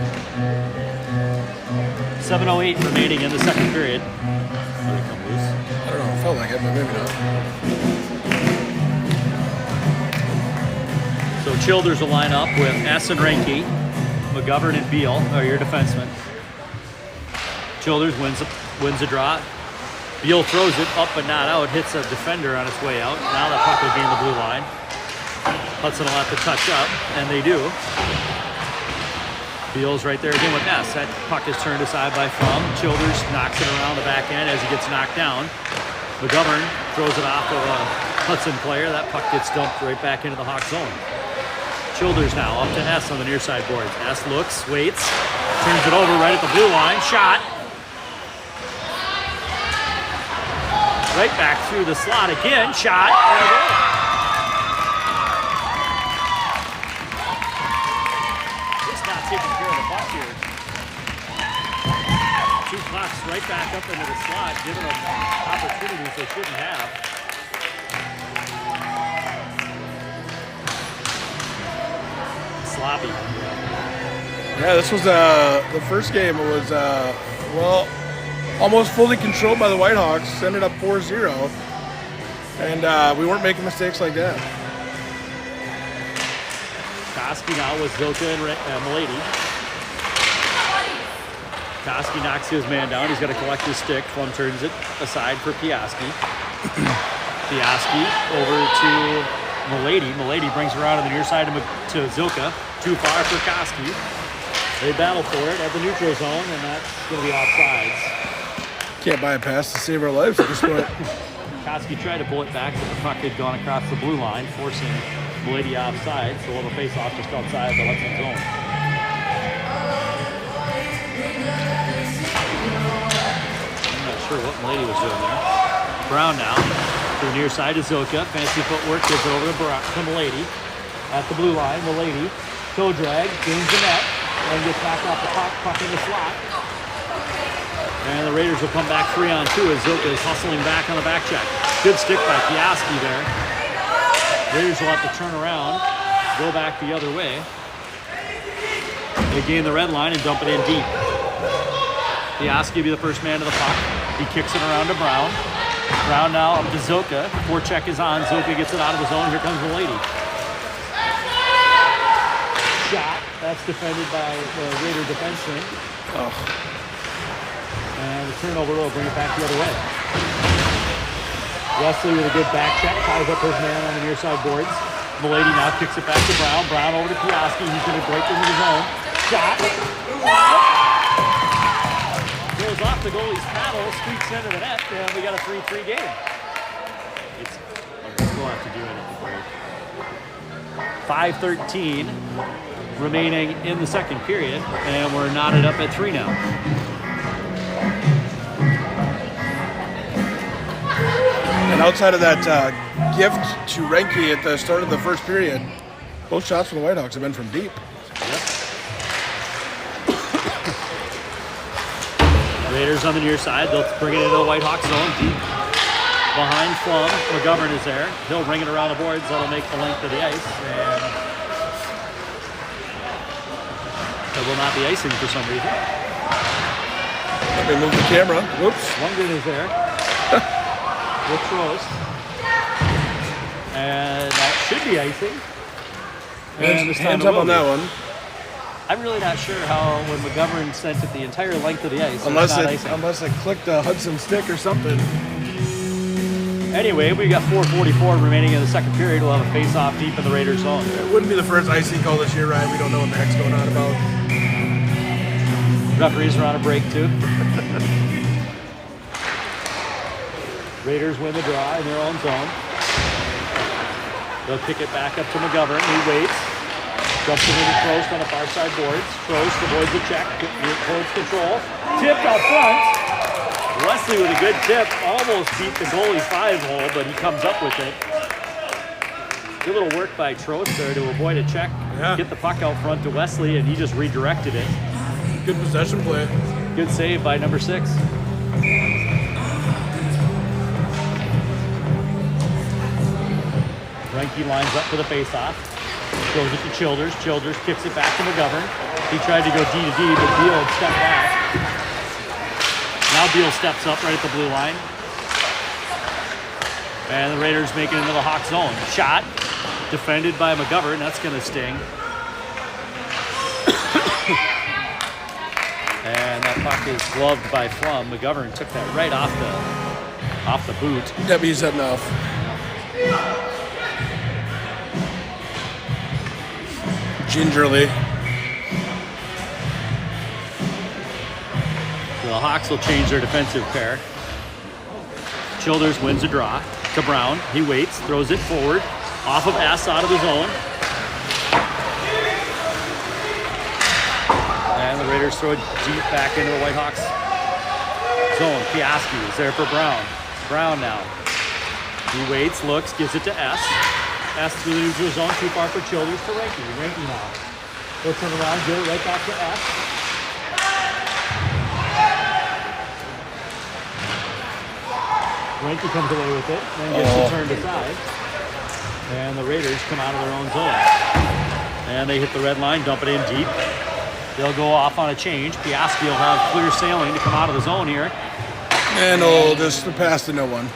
7:08 remaining in the second period. Let it come loose. I don't know. It felt like it, but maybe not. So Childers will line up with S and Ranky. McGovern and Beal are your defensemen. Childers wins a draw. Beal throws it up but not out, hits a defender on its way out. Now that puck will be in the blue line. Hudson will have to touch up, and they do. Beal's right there again with S. That puck is turned aside by Flum. Childers knocks it around the back end as he gets knocked down. McGovern throws it off of a Hudson player. That puck gets dumped right back into the Hawk zone. Childers now up to S on the near side boards. S looks, waits, turns it over right at the blue line. Shot. Right back through the slot again. Shot. And a goal. Just not taking care of the puck here. 2 pucks right back up into the slot, giving them opportunities they shouldn't have. Sloppy. Yeah, this was the first game. It was, well, almost fully controlled by the Whitehawks. Ended up 4-0. And we weren't making mistakes like that. Koski now with Zilka and Milady. Koski knocks his man down. He's got to collect his stick. Plum turns it aside for Piaski. Piaski over to Milady. Milady brings her out on the near side to Zilka. Too far for Koski. They battle for it at the neutral zone, and that's going to be offsides. Can't buy a pass to save our lives at this point. Koski tried to pull it back, but the puck had gone across the blue line, forcing Milady offside, so a little face-off just outside the Hudson zone. I'm not sure what Milady was doing there. Brown now to the near side to Zilka. Fancy footwork gives it over to Milady. At the blue line, Milady, toe drag, gains the net, and gets back off the puck in the slot. And the Raiders will come back 3-on-2 as Zilka is hustling back on the back check. Good stick by Piaski there. Raiders will have to turn around, go back the other way. They gain the red line and dump it in deep. Piaski will be the first man to the puck. He kicks it around to Brown. Brown now up to Zilka. Forecheck is on. Zilka gets it out of the zone. Here comes Milady. Shot. That's defended by the Raider defenseman. Oh. And the turnover will bring it back the other way. Wesley with a good back check. Ties up his man on the near side boards. Milady now kicks it back to Brown. Brown over to Piaski. He's going to break into the zone. Shot. Goes off the goalie's paddle. Squeaks into the net. And we got a 3-3 game. We'll have to do it at the break. 5:13 remaining in the second period. And we're knotted up at 3 now. And outside of that gift to Renke at the start of the first period, both shots from the Whitehawks have been from deep. Yep. Raiders on the near side. They'll bring it into the Whitehawks zone deep behind Flum. McGovern is there. He'll ring it around the boards. That'll make the length of the ice. And there will not be icing for some reason. Let me move the camera. Whoops. Lundgren is there. With Trost. And that should be icing. And this time hands up on that one. I'm really not sure how when McGovern sent it the entire length of the ice. Unless it clicked a Hudson stick or something. Anyway, we got 4:44 remaining in the second period. We'll have a face-off deep in the Raiders zone. It wouldn't be the first icing call this year, Ryan. We don't know what the heck's going on about. Referees are on a break too. Raiders win the draw in their own zone. They'll kick it back up to McGovern. He waits. Jumps it into Trost on the far side boards. Trost avoids the check. Holds control. Tipped out front. Wesley with a good tip. Almost beat the goalie's 5-hole, but he comes up with it. Good little work by Trost there to avoid a check. Yeah. Get the puck out front to Wesley, and he just redirected it. Good possession play. Good save by number 6. Renke lines up for the faceoff. Goes it to Childers. Childers kicks it back to McGovern. He tried to go D to D, but Beal had stepped back. Now Beal steps up right at the blue line. And the Raiders make it into the Hawk zone. Shot. Defended by McGovern. That's going to sting. And that puck is gloved by Flum. McGovern took that right off the boot. Debbie's enough. Gingerly. The Hawks will change their defensive pair. Childers wins a draw to Brown. He waits, throws it forward, off of S out of the zone. And the Raiders throw it deep back into the Whitehawks zone. Piaski is there for Brown. Brown now. He waits, looks, gives it to S. S through the neutral zone, too far for Childers to Renke. Renke now. He'll turn around, get it right back to S. Renke comes away with it, then gets it turned aside. And the Raiders come out of their own zone. And they hit the red line, dump it in deep. They'll go off on a change. Piaski will have clear sailing to come out of the zone here. And he'll just pass to no one.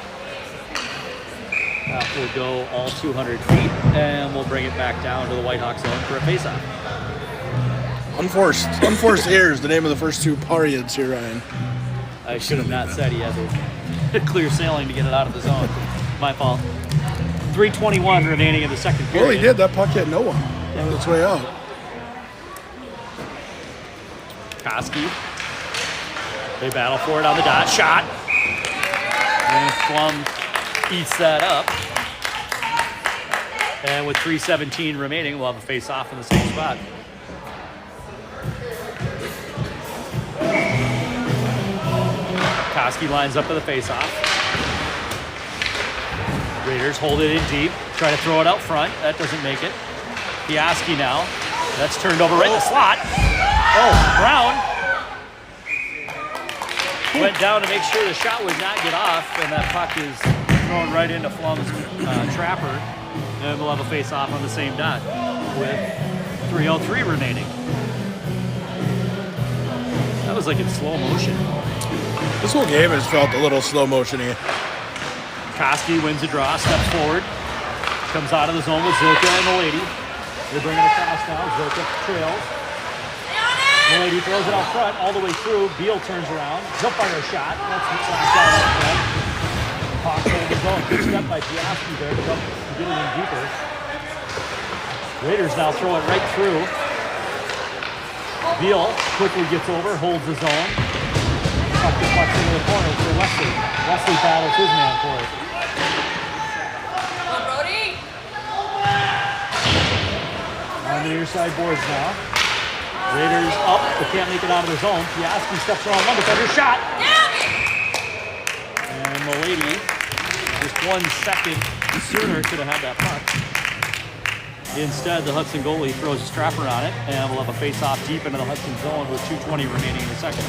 That will go all 200 feet, and we'll bring it back down to the Whitehawks zone for a faceoff. Unforced errors, the name of the first two periods here, Ryan. I should have not said he had to clear sailing to get it out of the zone. My fault. 3:21 remaining in the second period. Well, he did. That puck hit no one on its way out. Koski. They battle for it on the dot. Shot. And Flum eats that up. And with 3:17 remaining, we'll have a face-off in the same spot. Koski lines up for the face-off. Raiders hold it in deep. Try to throw it out front. That doesn't make it. Piaski now. That's turned over right in the slot. Oh, Brown went down to make sure the shot would not get off, and that puck is thrown right into Flum's trapper. And we'll have a face-off on the same dot with 3:03 remaining. That was like in slow motion. This whole game has felt a little slow motion-y. Koski wins a draw, steps forward, comes out of the zone with Zilka and the lady. They bring it across now. Zilka trails. The lady throws it out front all the way through. Beal turns around. He'll fire a shot. That's knocked down out front. Hawks hold his own. Good step by Piaski there to get it in deeper. Raiders now throw it right through. Beal quickly gets over, holds his own. Puck deflects into the corner for Wesley. Wesley battles his man for it. On the near side boards now. Raiders up, but can't make it out of the zone. Piaski steps around one defender, shot! And the lady, just 1 second sooner, could have had that puck. Instead, the Hudson goalie throws a strapper on it, and we'll have a face-off deep into the Hudson zone with 2:20 remaining in the second.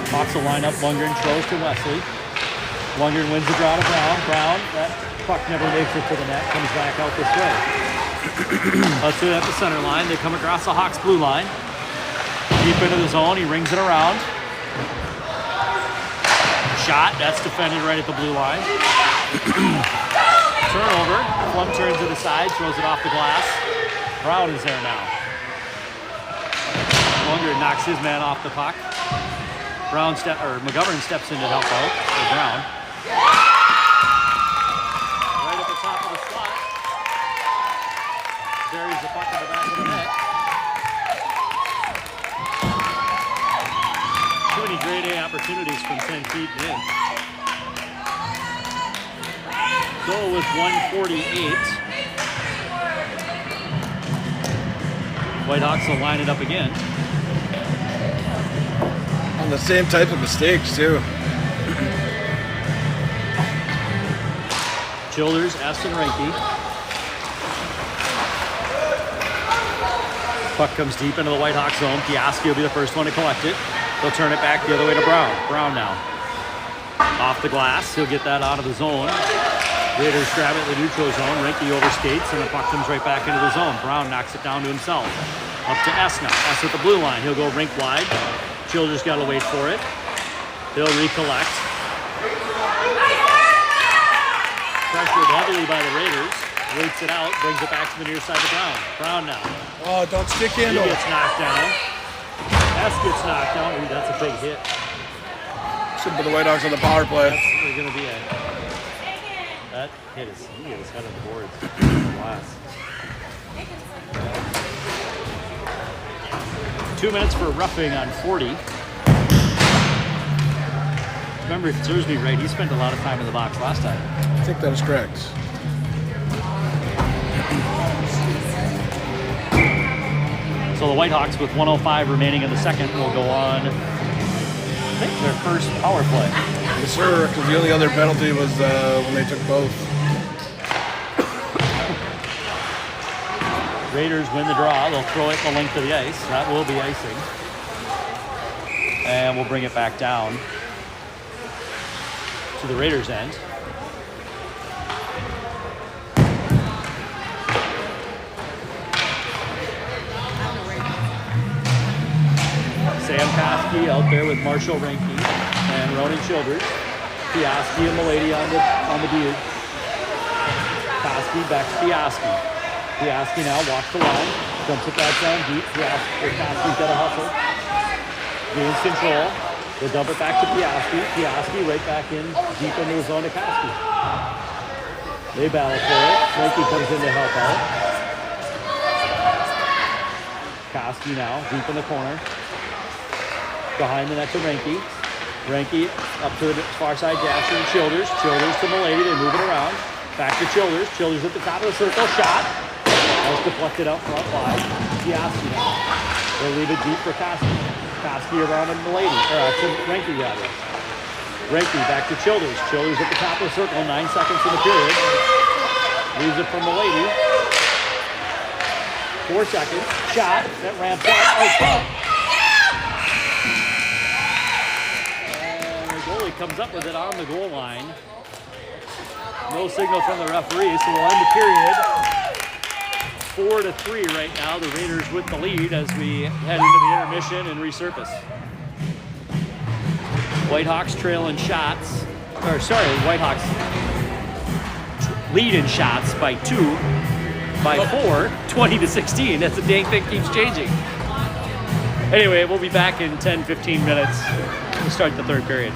Hawks will line up Lundgren, throws to Wesley. Lundgren wins the draw to Brown. Brown, that puck never makes it to the net, comes back out this way. Hudson at the center line. They come across the Hawks blue line. Deep into the zone, he rings it around. Shot, that's defended right at the blue line. Turnover, Flum turns to the side, throws it off the glass. Brown is there now. Lundgren knocks his man off the puck. McGovern steps in to help out for Brown. Right at the top of the slot. Buries the puck in the back of the net. Too many grade A opportunities from 10 feet in. Goal with 1:48. Whitehawks will line it up again. On the same type of mistakes, too. Childers, Aston Reinke. Puck comes deep into the Whitehawks zone. Piaski will be the first one to collect it. They'll turn it back the other way to Brown. Brown now. Off the glass. He'll get that out of the zone. Raiders grab it in the neutral zone. Reinke overskates, and the puck comes right back into the zone. Brown knocks it down to himself. Up to S now. S at the blue line. He'll go rink wide. Childers got to wait for it. He'll recollect. Pressured heavily by the Raiders. Waits it out. Brings it back to the near side of Brown. Brown now. Oh, don't stick in. He gets knocked down. S gets knocked down. Ooh, that's a big hit. Should put the Whitehawks on the power play. That's going to be a... That hit his head on the boards. Glass. 2 minutes for roughing on 40. Remember, if it serves me right, he spent a lot of time in the box last time. I think that is correct. So the Whitehawks, with 1:05 remaining in the second, will go on, I think, their first power play. Yes, sir, because the only other penalty was when they took both. Raiders win the draw. They'll throw it the length of the ice. That will be icing. And we'll bring it back down to the Raiders' end. Sam Koski out there with Marshall Renke and Ronan Childers. Piaski and Milady on the D. Koski back to Piaski. Piaski now walks the line. Dumps it back down deep. Koski's got a hustle. Gains control. They dump it back to Piaski. Piaski right back in deep into the zone to Koski. They battle for it. Renke comes in to help out. Koski now deep in the corner. Behind the net to Renke. Renke up to the far side dasher to Childers. Childers to Milady. They move it around. Back to Childers. Childers at the top of the circle. Shot. That was deflected out front wide. Piaski now. They leave it deep for Koski. Koski around to Milady. Or to Renke rather. Renke back to Childers. Childers at the top of the circle. 9 seconds in the period. Leaves it for Milady. 4 seconds. Shot. That ramps up. Oh, goalie comes up with it on the goal line. No signal from the referee, so we'll end the period 4-3 right now. The Raiders with the lead as we head into the intermission and resurface. Whitehawks trail in shots. Whitehawks lead in shots by 4, 20-16. That's the dang thing keeps changing. Anyway, we'll be back in 10-15 minutes to start the third period.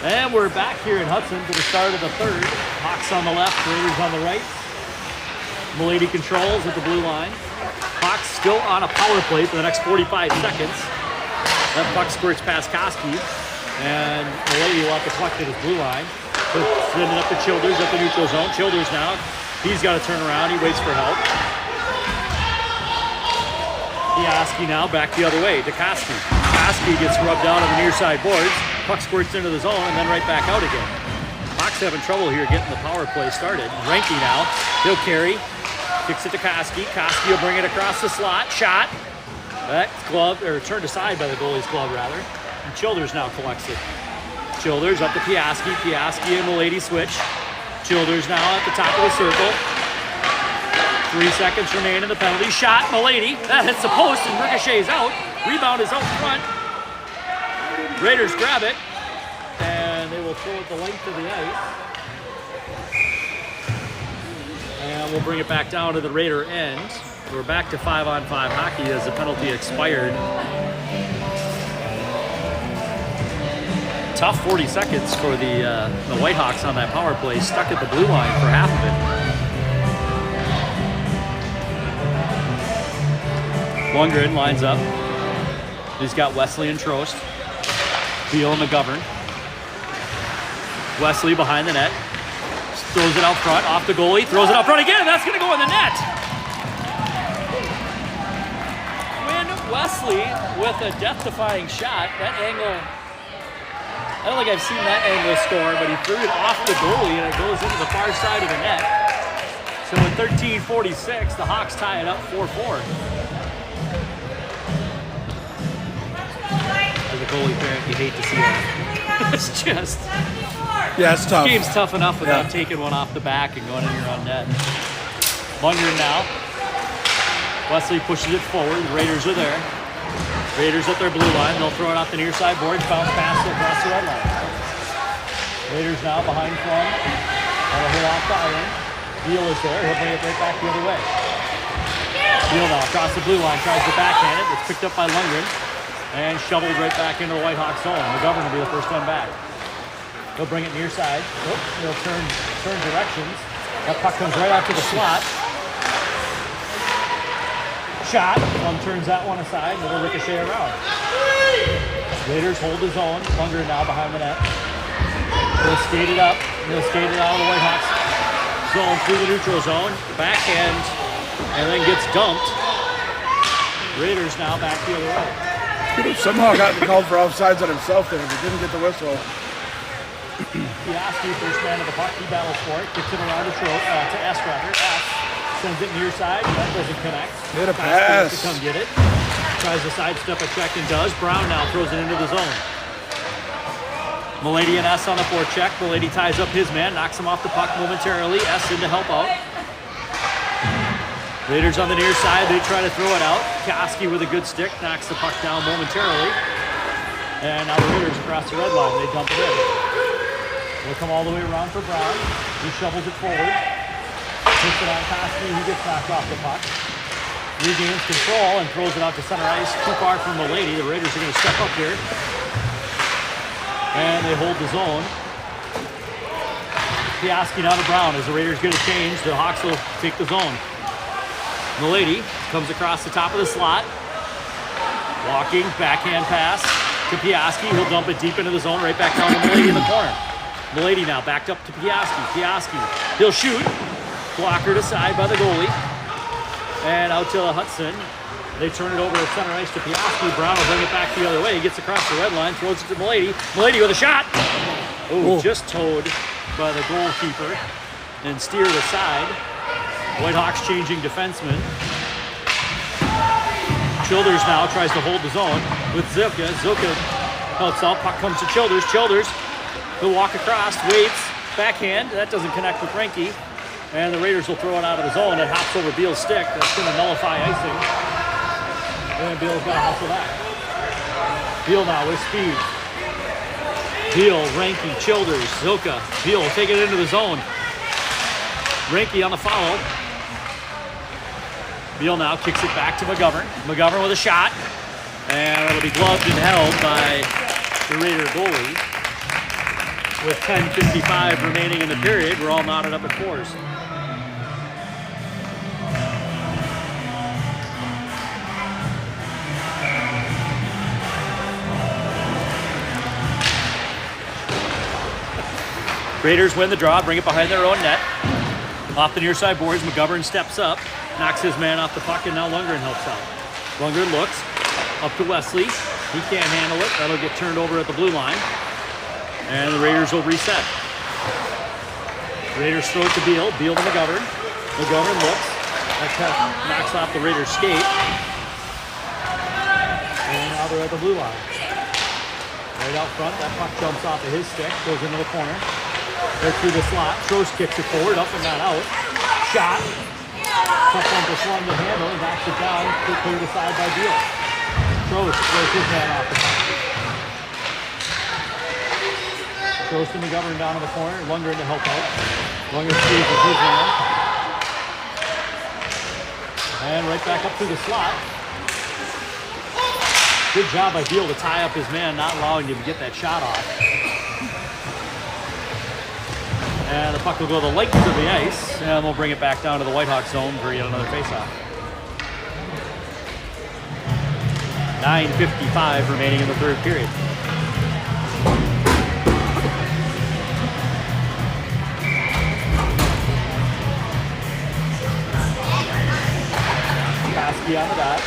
And we're back here in Hudson to the start of the third. Hawks on the left, Raiders on the right. Milady controls at the blue line. Hawks still on a power play for the next 45 seconds. That puck squirts past Koski. And Milady will have to collect at his blue line. Send it up to Childers at the neutral zone. Childers now, he's got to turn around. He waits for help. Piaski now back the other way to Koski. Koski gets rubbed out on the near side boards. Puck squirts into the zone and then right back out again. Hawks having trouble here getting the power play started. Ranky now, he'll carry, kicks it to Koski. Koski will bring it across the slot. Shot. That's gloved, or turned aside by the goalie's glove rather. And Childers now collects it. Childers up to Piaski. Piaski and Milady switch. Childers now at the top of the circle. 3 seconds remain in the penalty. Shot, Milady. That hits the post and ricochets out. Rebound is out front. Raiders grab it, and they will throw it the length of the ice. And we'll bring it back down to the Raider end. We're back to 5-on-5 hockey as the penalty expired. Tough 40 seconds for the Whitehawks on that power play, stuck at the blue line for half of it. Lundgren lines up. He's got Wesley and Trost. Beal and McGovern. Wesley behind the net. Throws it out front, off the goalie. Throws it out front again, and that's going to go in the net. When Wesley with a death-defying shot, that angle, I don't think I've seen that angle score, but he threw it off the goalie, and it goes into the far side of the net. So in 13:46, the Hawks tie it up 4-4. As a goalie parent, you hate to see that. It's just... Yeah, it's tough. This game's tough enough without taking one off the back and going in your own net. Lundgren now. Wesley pushes it forward. The Raiders are there. Raiders at their blue line. They'll throw it off the near side boards. Bounce pass across the red line. Raiders now behind Flum. That'll hit off the iron. Beal is there. He'll bring it right back the other way. Beal now across the blue line. Tries to backhand it. It's picked up by Lundgren. And shoveled right back into the Whitehawks zone. McGovern will be the first one back. He'll bring it near side. Oh, he'll turn directions. That puck comes right out to the slot. Shot. Plum turns that one aside and it'll ricochet around. Raiders hold the zone. Lundgren now behind the net. He'll skate it up. He'll skate it out of the Whitehawks zone through the neutral zone. Backhand and then gets dumped. Raiders now back the other way. Could have somehow gotten called for offsides on himself there, but didn't get the whistle. Piaski, first man of the puck, he battles for it, kicks it around to S rather. S sends it near side, that doesn't connect. Hit a pass. To come get it. Tries to sidestep a check and does. Brown now throws it into the zone. Milady and S on the forecheck. Milady ties up his man, knocks him off the puck momentarily. S in to help out. Raiders on the near side, they try to throw it out. Koski with a good stick, knocks the puck down momentarily. And now the Raiders across the red line, they dump it in. They'll come all the way around for Brown. He shovels it forward. Puts it on Koski, he gets knocked off the puck. Regains control and throws it out to center ice, too far from Milady. The Raiders are going to step up here. And they hold the zone. Piaski now to Brown. As the Raiders get a change, the Hawks will take the zone. Milady comes across the top of the slot. Walking, backhand pass to Piaski. He'll dump it deep into the zone, right back down to Milady in the corner. Milady now backed up to Piaski. Piaski, he'll shoot. Blockered aside by the goalie. And out to Hudson. They turn it over to center ice to Piaski. Brown will bring it back the other way. He gets across the red line, throws it to Milady. Milady with a shot. Oh, just towed by the goalkeeper and steered aside. Whitehawks changing defenseman. Childers now tries to hold the zone with Zilka. Zilka helps out. Puck comes to Childers. Childers, he'll walk across, waits, backhand. That doesn't connect with Ranky. And the Raiders will throw it out of the zone. It hops over Beal's stick. That's going to nullify icing. And Beal's got to hustle back. Beal now with speed. Beal, Ranky, Childers, Zilka. Beal will take it into the zone. Ranky on the follow. Beal now kicks it back to McGovern. McGovern with a shot. And it'll be gloved and held by the Raider goalie. with 10:55 remaining in the period. We're all knotted up at 4s. Raiders win the draw, bring it behind their own net. Off the near side boards, McGovern steps up, knocks his man off the puck, and now Lundgren helps out. Lundgren looks up to Wesley. He can't handle it. That'll get turned over at the blue line. And the Raiders will reset. Raiders throw it to Beal. Beal to McGovern. McGovern looks. That knocks off the Raiders' skate. And now they're at the blue line. Right out front, that puck jumps off of his stick, goes into the corner. Right through the slot. Trost kicks it forward, up and not out. Shot. Tough one for Slum to handle. Knocks it down. Cleared aside by Beal. Trost throws his man off the puck. Trost and McGovern down in the corner. Lundgren to help out. Lundgren squeezes his man. And right back up through the slot. Good job by Beal to tie up his man, not allowing him to get that shot off. And the puck will go the length of the ice, and we'll bring it back down to the Whitehawk zone for yet another faceoff. 9:55 remaining in the third period. Koski on the dot.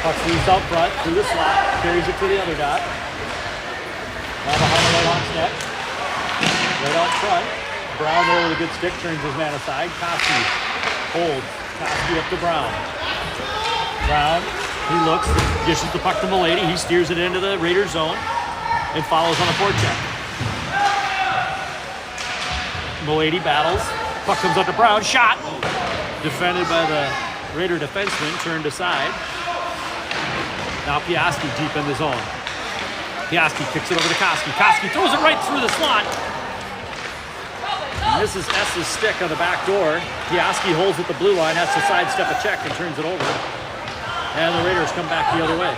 Puck's loose out front, through the slot, carries it to the other dot. Now behind the Whitehawks net. Right out front. Brown there with a good stick, turns his man aside. Koski holds. Koski up to Brown. Brown, he looks, dishes the puck to Milady. He steers it into the Raiders zone and follows on a forecheck. Milady battles. Puck comes up to Brown. Shot! Defended by the Raider defenseman, turned aside. Now Piaski deep in the zone. Piaski kicks it over to Koski. Koski throws it right through the slot. And this is S's stick on the back door. Piaski holds at the blue line, has to sidestep a check and turns it over. And the Raiders come back the other way.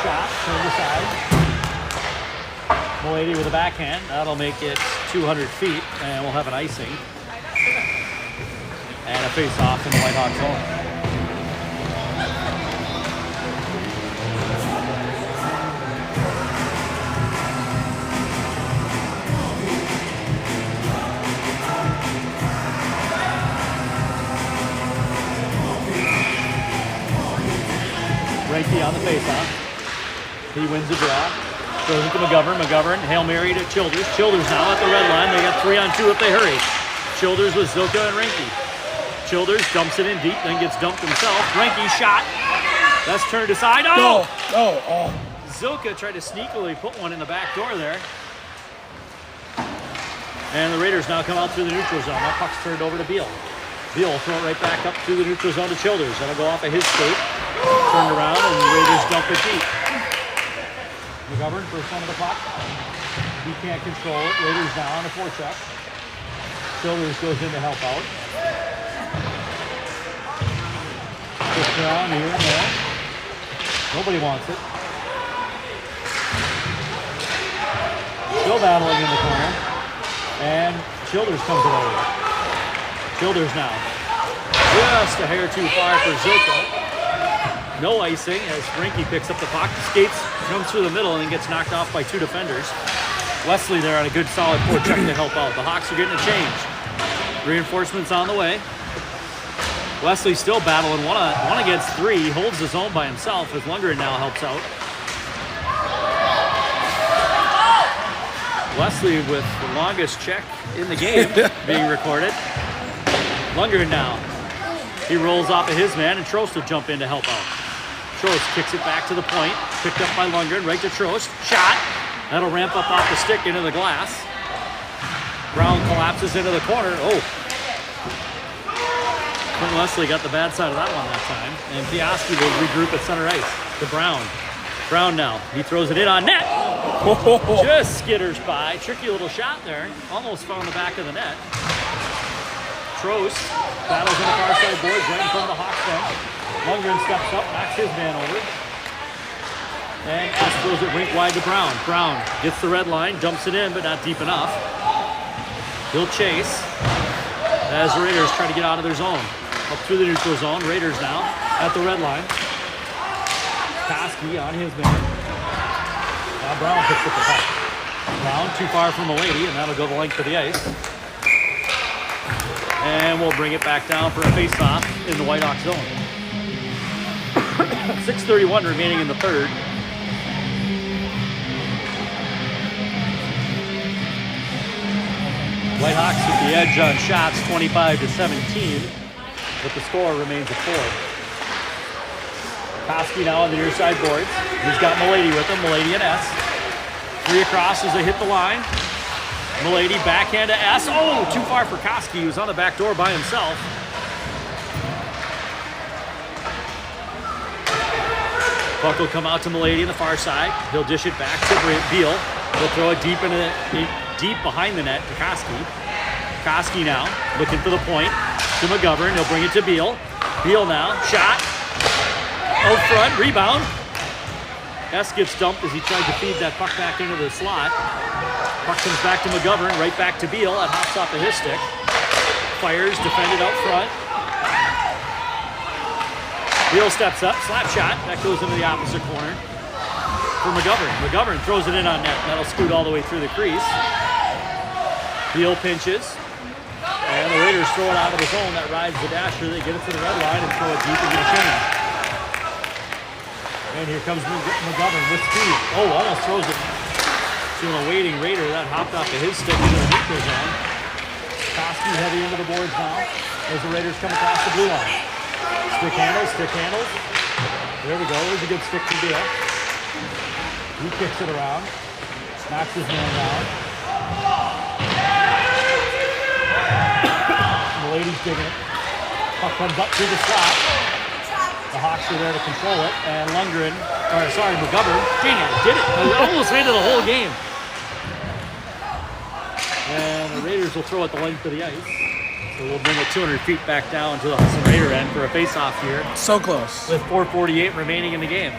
Shot, turned aside. Milady with a backhand. That'll make it 200 feet, and we'll have an icing. And a face-off in the Whitehawk zone. Ranky on the face-off. He wins the draw. Throws it to McGovern. McGovern, Hail Mary to Childers. Childers now at the red line. They got 3-on-2 if they hurry. Childers with Zilka and Ranky. Childers dumps it in deep, then gets dumped himself. Ranky shot. That's turned aside. Oh! Oh. Zilka tried to sneakily put one in the back door there. And the Raiders now come out through the neutral zone. That puck's turned over to Beal. Beal will throw it right back up through the neutral zone to Childers. That'll go off of his skate. Turned around, and the Raiders dump it deep. McGovern, first one of the puck. He can't control it. Raiders now on the forecheck. Childers goes in to help out. Just around here and there. Nobody wants it. Still battling in the corner. And Childers comes it over. Childers now. Just a hair too far for Zilka. No icing as Ranky picks up the puck. Skates, comes through the middle and then gets knocked off by two defenders. Wesley there on a good solid forecheck to help out. The Hawks are getting a change. Reinforcements on the way. Wesley still battling one against three. He holds the zone by himself as Lundgren now helps out. Wesley with the longest check in the game being recorded. Lundgren now. He rolls off of his man and Trost will jump in to help out. Trost kicks it back to the point. Picked up by Lundgren, right to Trost. Shot. That'll ramp up off the stick into the glass. Brown collapses into the corner. Oh. Quentin Wesley got the bad side of that one that time. And Piaski will regroup at center ice to Brown. Brown now. He throws it in on net. Just skitters by. Tricky little shot there. Almost found the back of the net. Trost battles on the far side boards right in front of the Hawks bench. Lundgren steps up, knocks his man over. And S throws it rink wide to Brown. Brown gets the red line, dumps it in, but not deep enough. He'll chase as the Raiders try to get out of their zone. Up through the neutral zone. Raiders now at the red line. Koski on his man. Now Brown picks up the puck. Brown too far from Milady, and that'll go the length of the ice. And we'll bring it back down for a face-off in the Whitehawk zone. 6:31 remaining in the third. Whitehawks with the edge on shots, 25-17, but the score remains at 4. Koski now on the near side boards. He's got Milady with him, Milady and S. 3 across as they hit the line. Milady backhand to S. Oh, too far for Koski. He was on the back door by himself. Puck will come out to Milady on the far side. He'll dish it back to Beal. He'll throw it deep behind the net to Koski. Koski now looking for the point to McGovern. He'll bring it to Beal. Beal now, shot. Out front, rebound. S gets dumped as he tried to feed that puck back into the slot. Puck comes back to McGovern, right back to Beal. That hops off of his stick. Fires, defended out front. Beal steps up, slap shot. That goes into the opposite corner for McGovern. McGovern throws it in on net. That'll scoot all the way through the crease. Beal pinches. And the Raiders throw it out of the zone. That rides the dasher. They get it to the red line and throw it deep into the change. And here comes McGovern with speed. Oh, almost throws it to an awaiting Raider. That hopped off of his stick into the neutral zone. Koski heavy into the boards now as the Raiders come across the blue line. Stick handles, stick handles. There we go. There's a good stick from Beal. He kicks it around. Knocks his man down. Milady's digging it. Puck comes up through the slot. The Hawks are there to control it. And McGovern. Dang it, did it. I almost made it the whole game. And the Raiders will throw it the length of the ice. So we'll bring it 200 feet back down to the Hudson Raider end for a face-off here. So close. With 4:48 remaining in the game.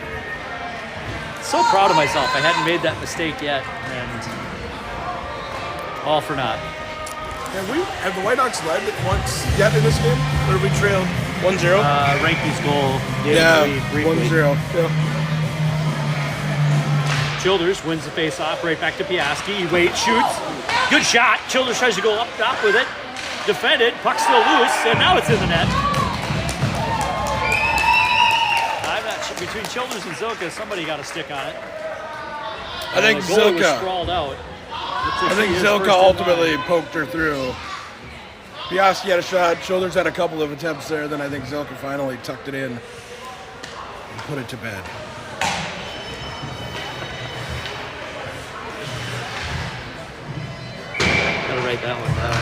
So proud of myself. I hadn't made that mistake yet. And all for naught. Have the Whitehawks led once yet in this game? Or have we trailed 1-0? Ranky's goal. Yeah, 1-0. Yeah. Childers wins the face-off right back to Piaski. He waits, shoots. Good shot. Childers tries to go up top with it. Defended. Puck still loose, and now it's in the net. I'm not sure. Between Childers and Zilka, somebody got a stick on it. I think the goalie was Zilka. Sprawled out. I think Zilka ultimately poked her through. Piaski had a shot. Childers had a couple of attempts there. Then I think Zilka finally tucked it in and put it to bed. Gotta write that one down.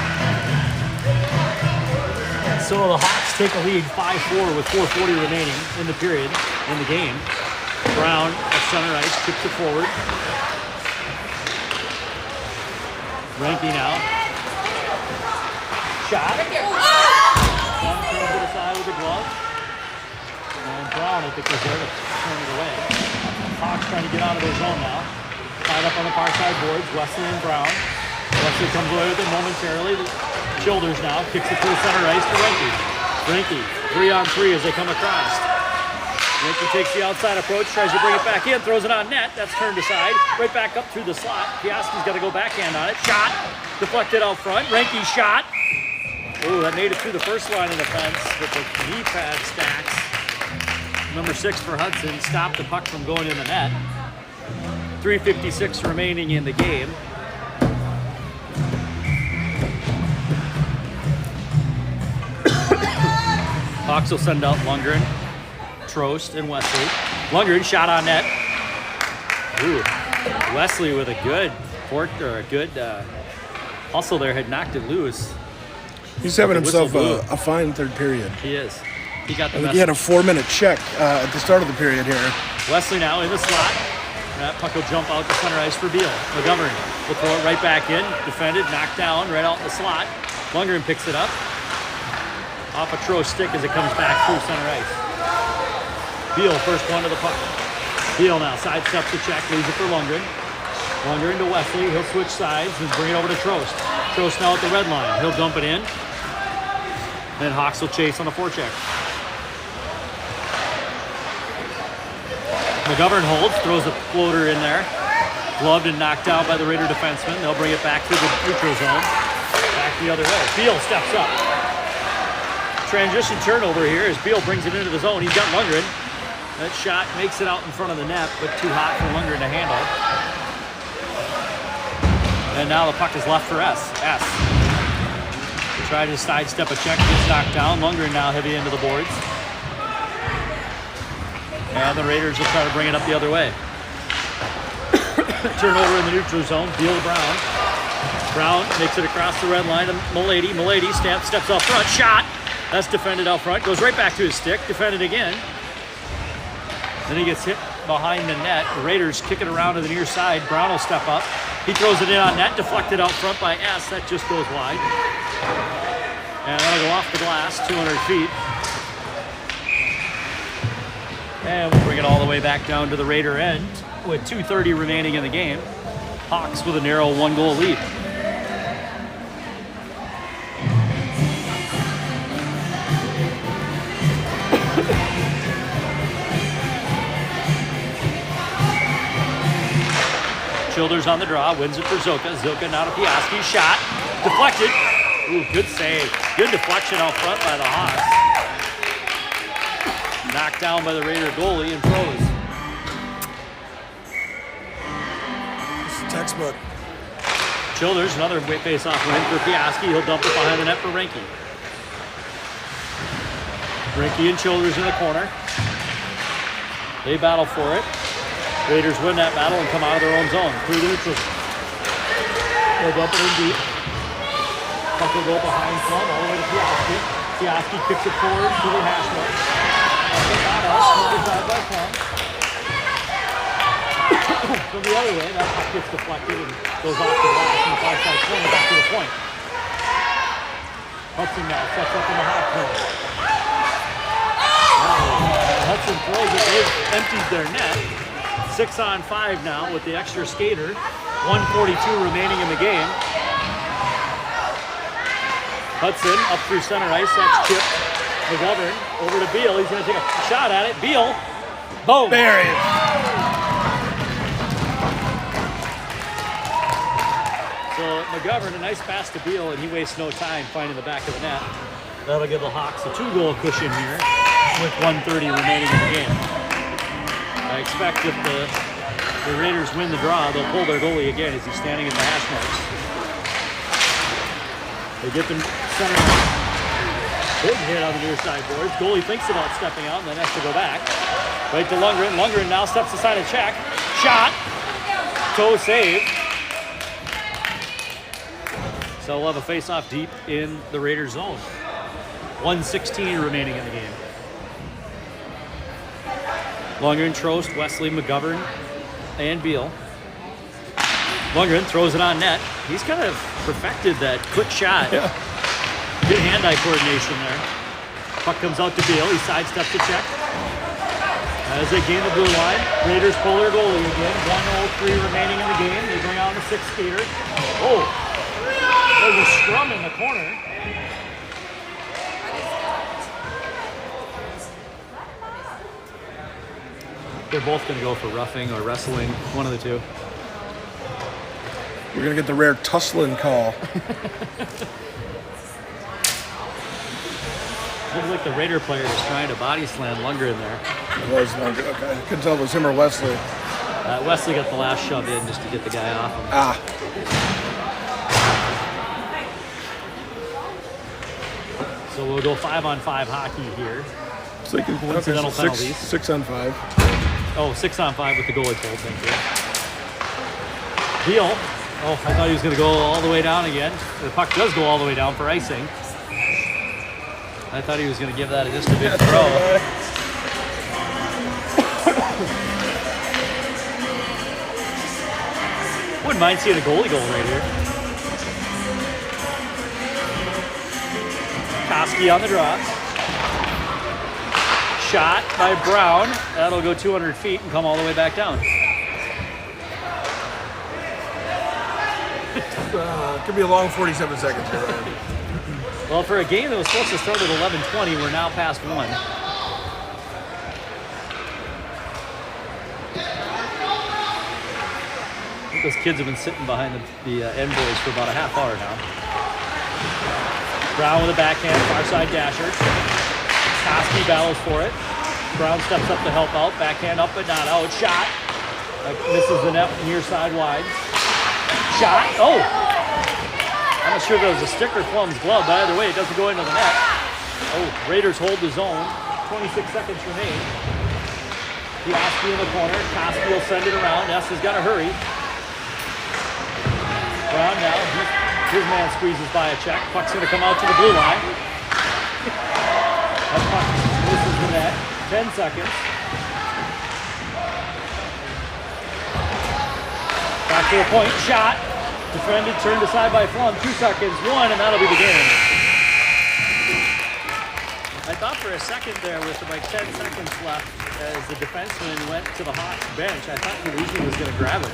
So the Hawks take a lead 5-4 with 4:40 remaining in the period, in the game. Brown at center ice, kicks it forward. Ranky now. Shot. Brown turns it aside with the glove. And Brown, I think, was there to turn it away. Hawks trying to get out of their zone now. Tied up on the far side boards, Wesley and Brown. Wesley comes away with it momentarily. Childers now kicks it to the center ice to Ranky. Ranky, 3-on-3 as they come across. Ranky takes the outside approach, tries to bring it back in, throws it on net. That's turned aside. Right back up through the slot. Piaski's got to go backhand on it. Shot. Deflected out front. Ranky shot. Oh, that made it through the first line of defense with the knee pad stacks. Number 6 for Hudson stopped the puck from going in the net. 3:56 remaining in the game. Hawks will send out Lundgren, Trost, and Wesley. Lundgren shot on net. Ooh, Wesley with a good hustle there, had knocked it loose. He's having himself a fine third period. He is. He got the I think he had a 4-minute check at the start of the period here. Wesley now in the slot. That puck will jump out to center ice for Beal. McGovern will throw it right back in. Defended, knocked down, right out in the slot. Lundgren picks it up. Off a Trost stick as it comes back through center ice. Beal, first one to the puck. Beal now sidesteps the check, leaves it for Lundgren. Lundgren to Wesley. He'll switch sides and bring it over to Trost. Trost now at the red line. He'll dump it in. Then Hawks will chase on the forecheck. McGovern holds, throws a floater in there. Gloved and knocked out by the Raider defenseman. They'll bring it back to the neutral zone. Back the other way. Beal steps up. Transition turnover here as Beal brings it into the zone. He's got Lundgren. That shot makes it out in front of the net, but too hot for Lundgren to handle. And now the puck is left for S. Tried to sidestep a check, gets knocked down. Lundgren now heavy into the boards. And the Raiders will try to bring it up the other way. Turnover in the neutral zone. Beal to Brown. Brown makes it across the red line to Milady. Milady steps up front. Shot. That's defended out front. Goes right back to his stick. Defended again. Then he gets hit behind the net. The Raiders kick it around to the near side. Brown will step up. He throws it in on net. Deflected out front by S. That just goes wide. And that'll go off the glass, 200 feet. And we'll bring it all the way back down to the Raider end with 2:30 remaining in the game. Hawks with a narrow 1-goal lead. Childers on the draw, wins it for Zoka. Zoka now to Piaski. Shot. Deflected. Ooh, good save. Good deflection out front by the Hawks. Knocked down by the Raider goalie and froze. It's a textbook. Childers, another face-off win for Piaski. He'll dump it behind the net for Reinke. Reinke and Childers in the corner. They battle for it. Raiders win that battle and come out of their own zone. Through the neutral. They'll dump it in deep. Puck will go behind Plum all the way to Piaski. Piaski kicks it forward to the hash mark. Not us, side by Plum. From the other way, that puck gets deflected and goes off the glass in the far side corner back to the point. Hudson now sets up in the half corner. Hudson throws it. They've emptied their net. 6-on-5 now with the extra skater. 1:42 remaining in the game. Hudson up through center ice. That's chipped. McGovern over to Beal. He's going to take a shot at it. Beal. Boom. There he is. So McGovern, a nice pass to Beal, and he wastes no time finding the back of the net. That'll give the Hawks a 2-goal cushion here with 1:30 remaining in the game. I expect if the Raiders win the draw, they'll pull their goalie again as he's standing at the hash marks. They get them center. Big hit on the near side boards. Goalie thinks about stepping out and then has to go back. Right to Lundgren. Lundgren now steps aside a check. Shot. Toe save. So we'll have a face-off deep in the Raiders zone. 1:16 remaining in the game. Lundgren, Trost, Wesley, McGovern, and Beal. Lundgren throws it on net. He's kind of perfected that quick shot. Yeah. Good hand-eye coordination there. Puck comes out to Beal. He sidesteps the check. As they gain the blue line, Raiders pull their goalie again. 1:03 remaining in the game. They bring on the sixth skater. Oh, there's a scrum in the corner. They're both going to go for roughing or wrestling, one of the two. We're going to get the rare tussling call. Looks like the Raider player is trying to body slam Lundgren there. It was Lundgren. Okay. I couldn't tell if it was him or Wesley. Wesley got the last shove in just to get the guy off him. Ah. So we'll go 5-on-5 hockey here. So you can Coincidental penalties. 6-on-5. Oh, 6-on-5 with the goalie pull, thank you. Beal. Oh, I thought he was going to go all the way down again. The puck does go all the way down for icing. I thought he was going to give that just a big throw. Wouldn't mind seeing a goalie goal right here. Koski on the draw. shot by Brown. That'll go 200 feet and come all the way back down. Could be a long 47 seconds here, Ryan. Well, for a game that was supposed to start at 11:20, we're now past 1. I think those kids have been sitting behind the end boys for about a half hour now. Brown with a backhand, far side dasher. Koski battles for it. Brown steps up to help out. Backhand up but not out. Shot. Misses the net near side wide. Shot. Oh! I'm not sure if it was a stick or Plum's glove, but either way, it doesn't go into the net. Oh, Raiders hold the zone. 26 seconds remain. Koski in the corner. Koski will send it around. Ness has got to hurry. Brown now. His man squeezes by a check. Puck's going to come out to the blue line. That puck misses the net. 10 seconds. Back to the point. Shot. Defended, turned aside by Flum. 2 seconds. 1, and that'll be the game. I thought for a second there with like 10 seconds left as the defenseman went to the Hawks bench, I thought Luigi was going to grab it.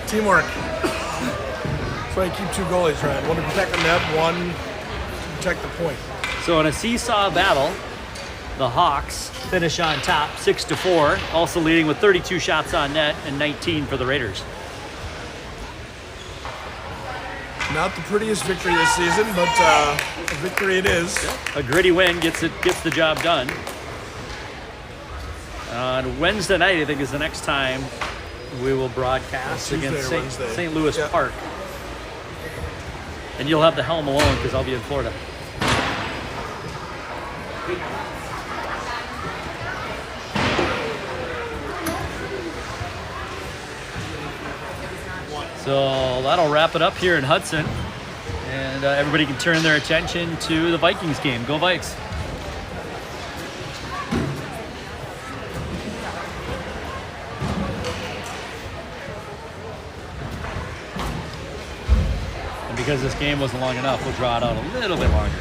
Teamwork. That's why you keep 2 goalies, Ryan. One to protect the net, one to protect the point. So in a seesaw battle, the Hawks finish on top 6-4, also leading with 32 shots on net and 19 for the Raiders. Not the prettiest victory this season, but a victory it is. A gritty win gets the job done. On Wednesday night, I think, is the next time we will broadcast against St. Louis Park. And you'll have the helm alone because I'll be in Florida. So that'll wrap it up here in Hudson. And everybody can turn their attention to the Vikings game. Go Vikes. And because this game wasn't long enough, we'll draw it out a little bit longer.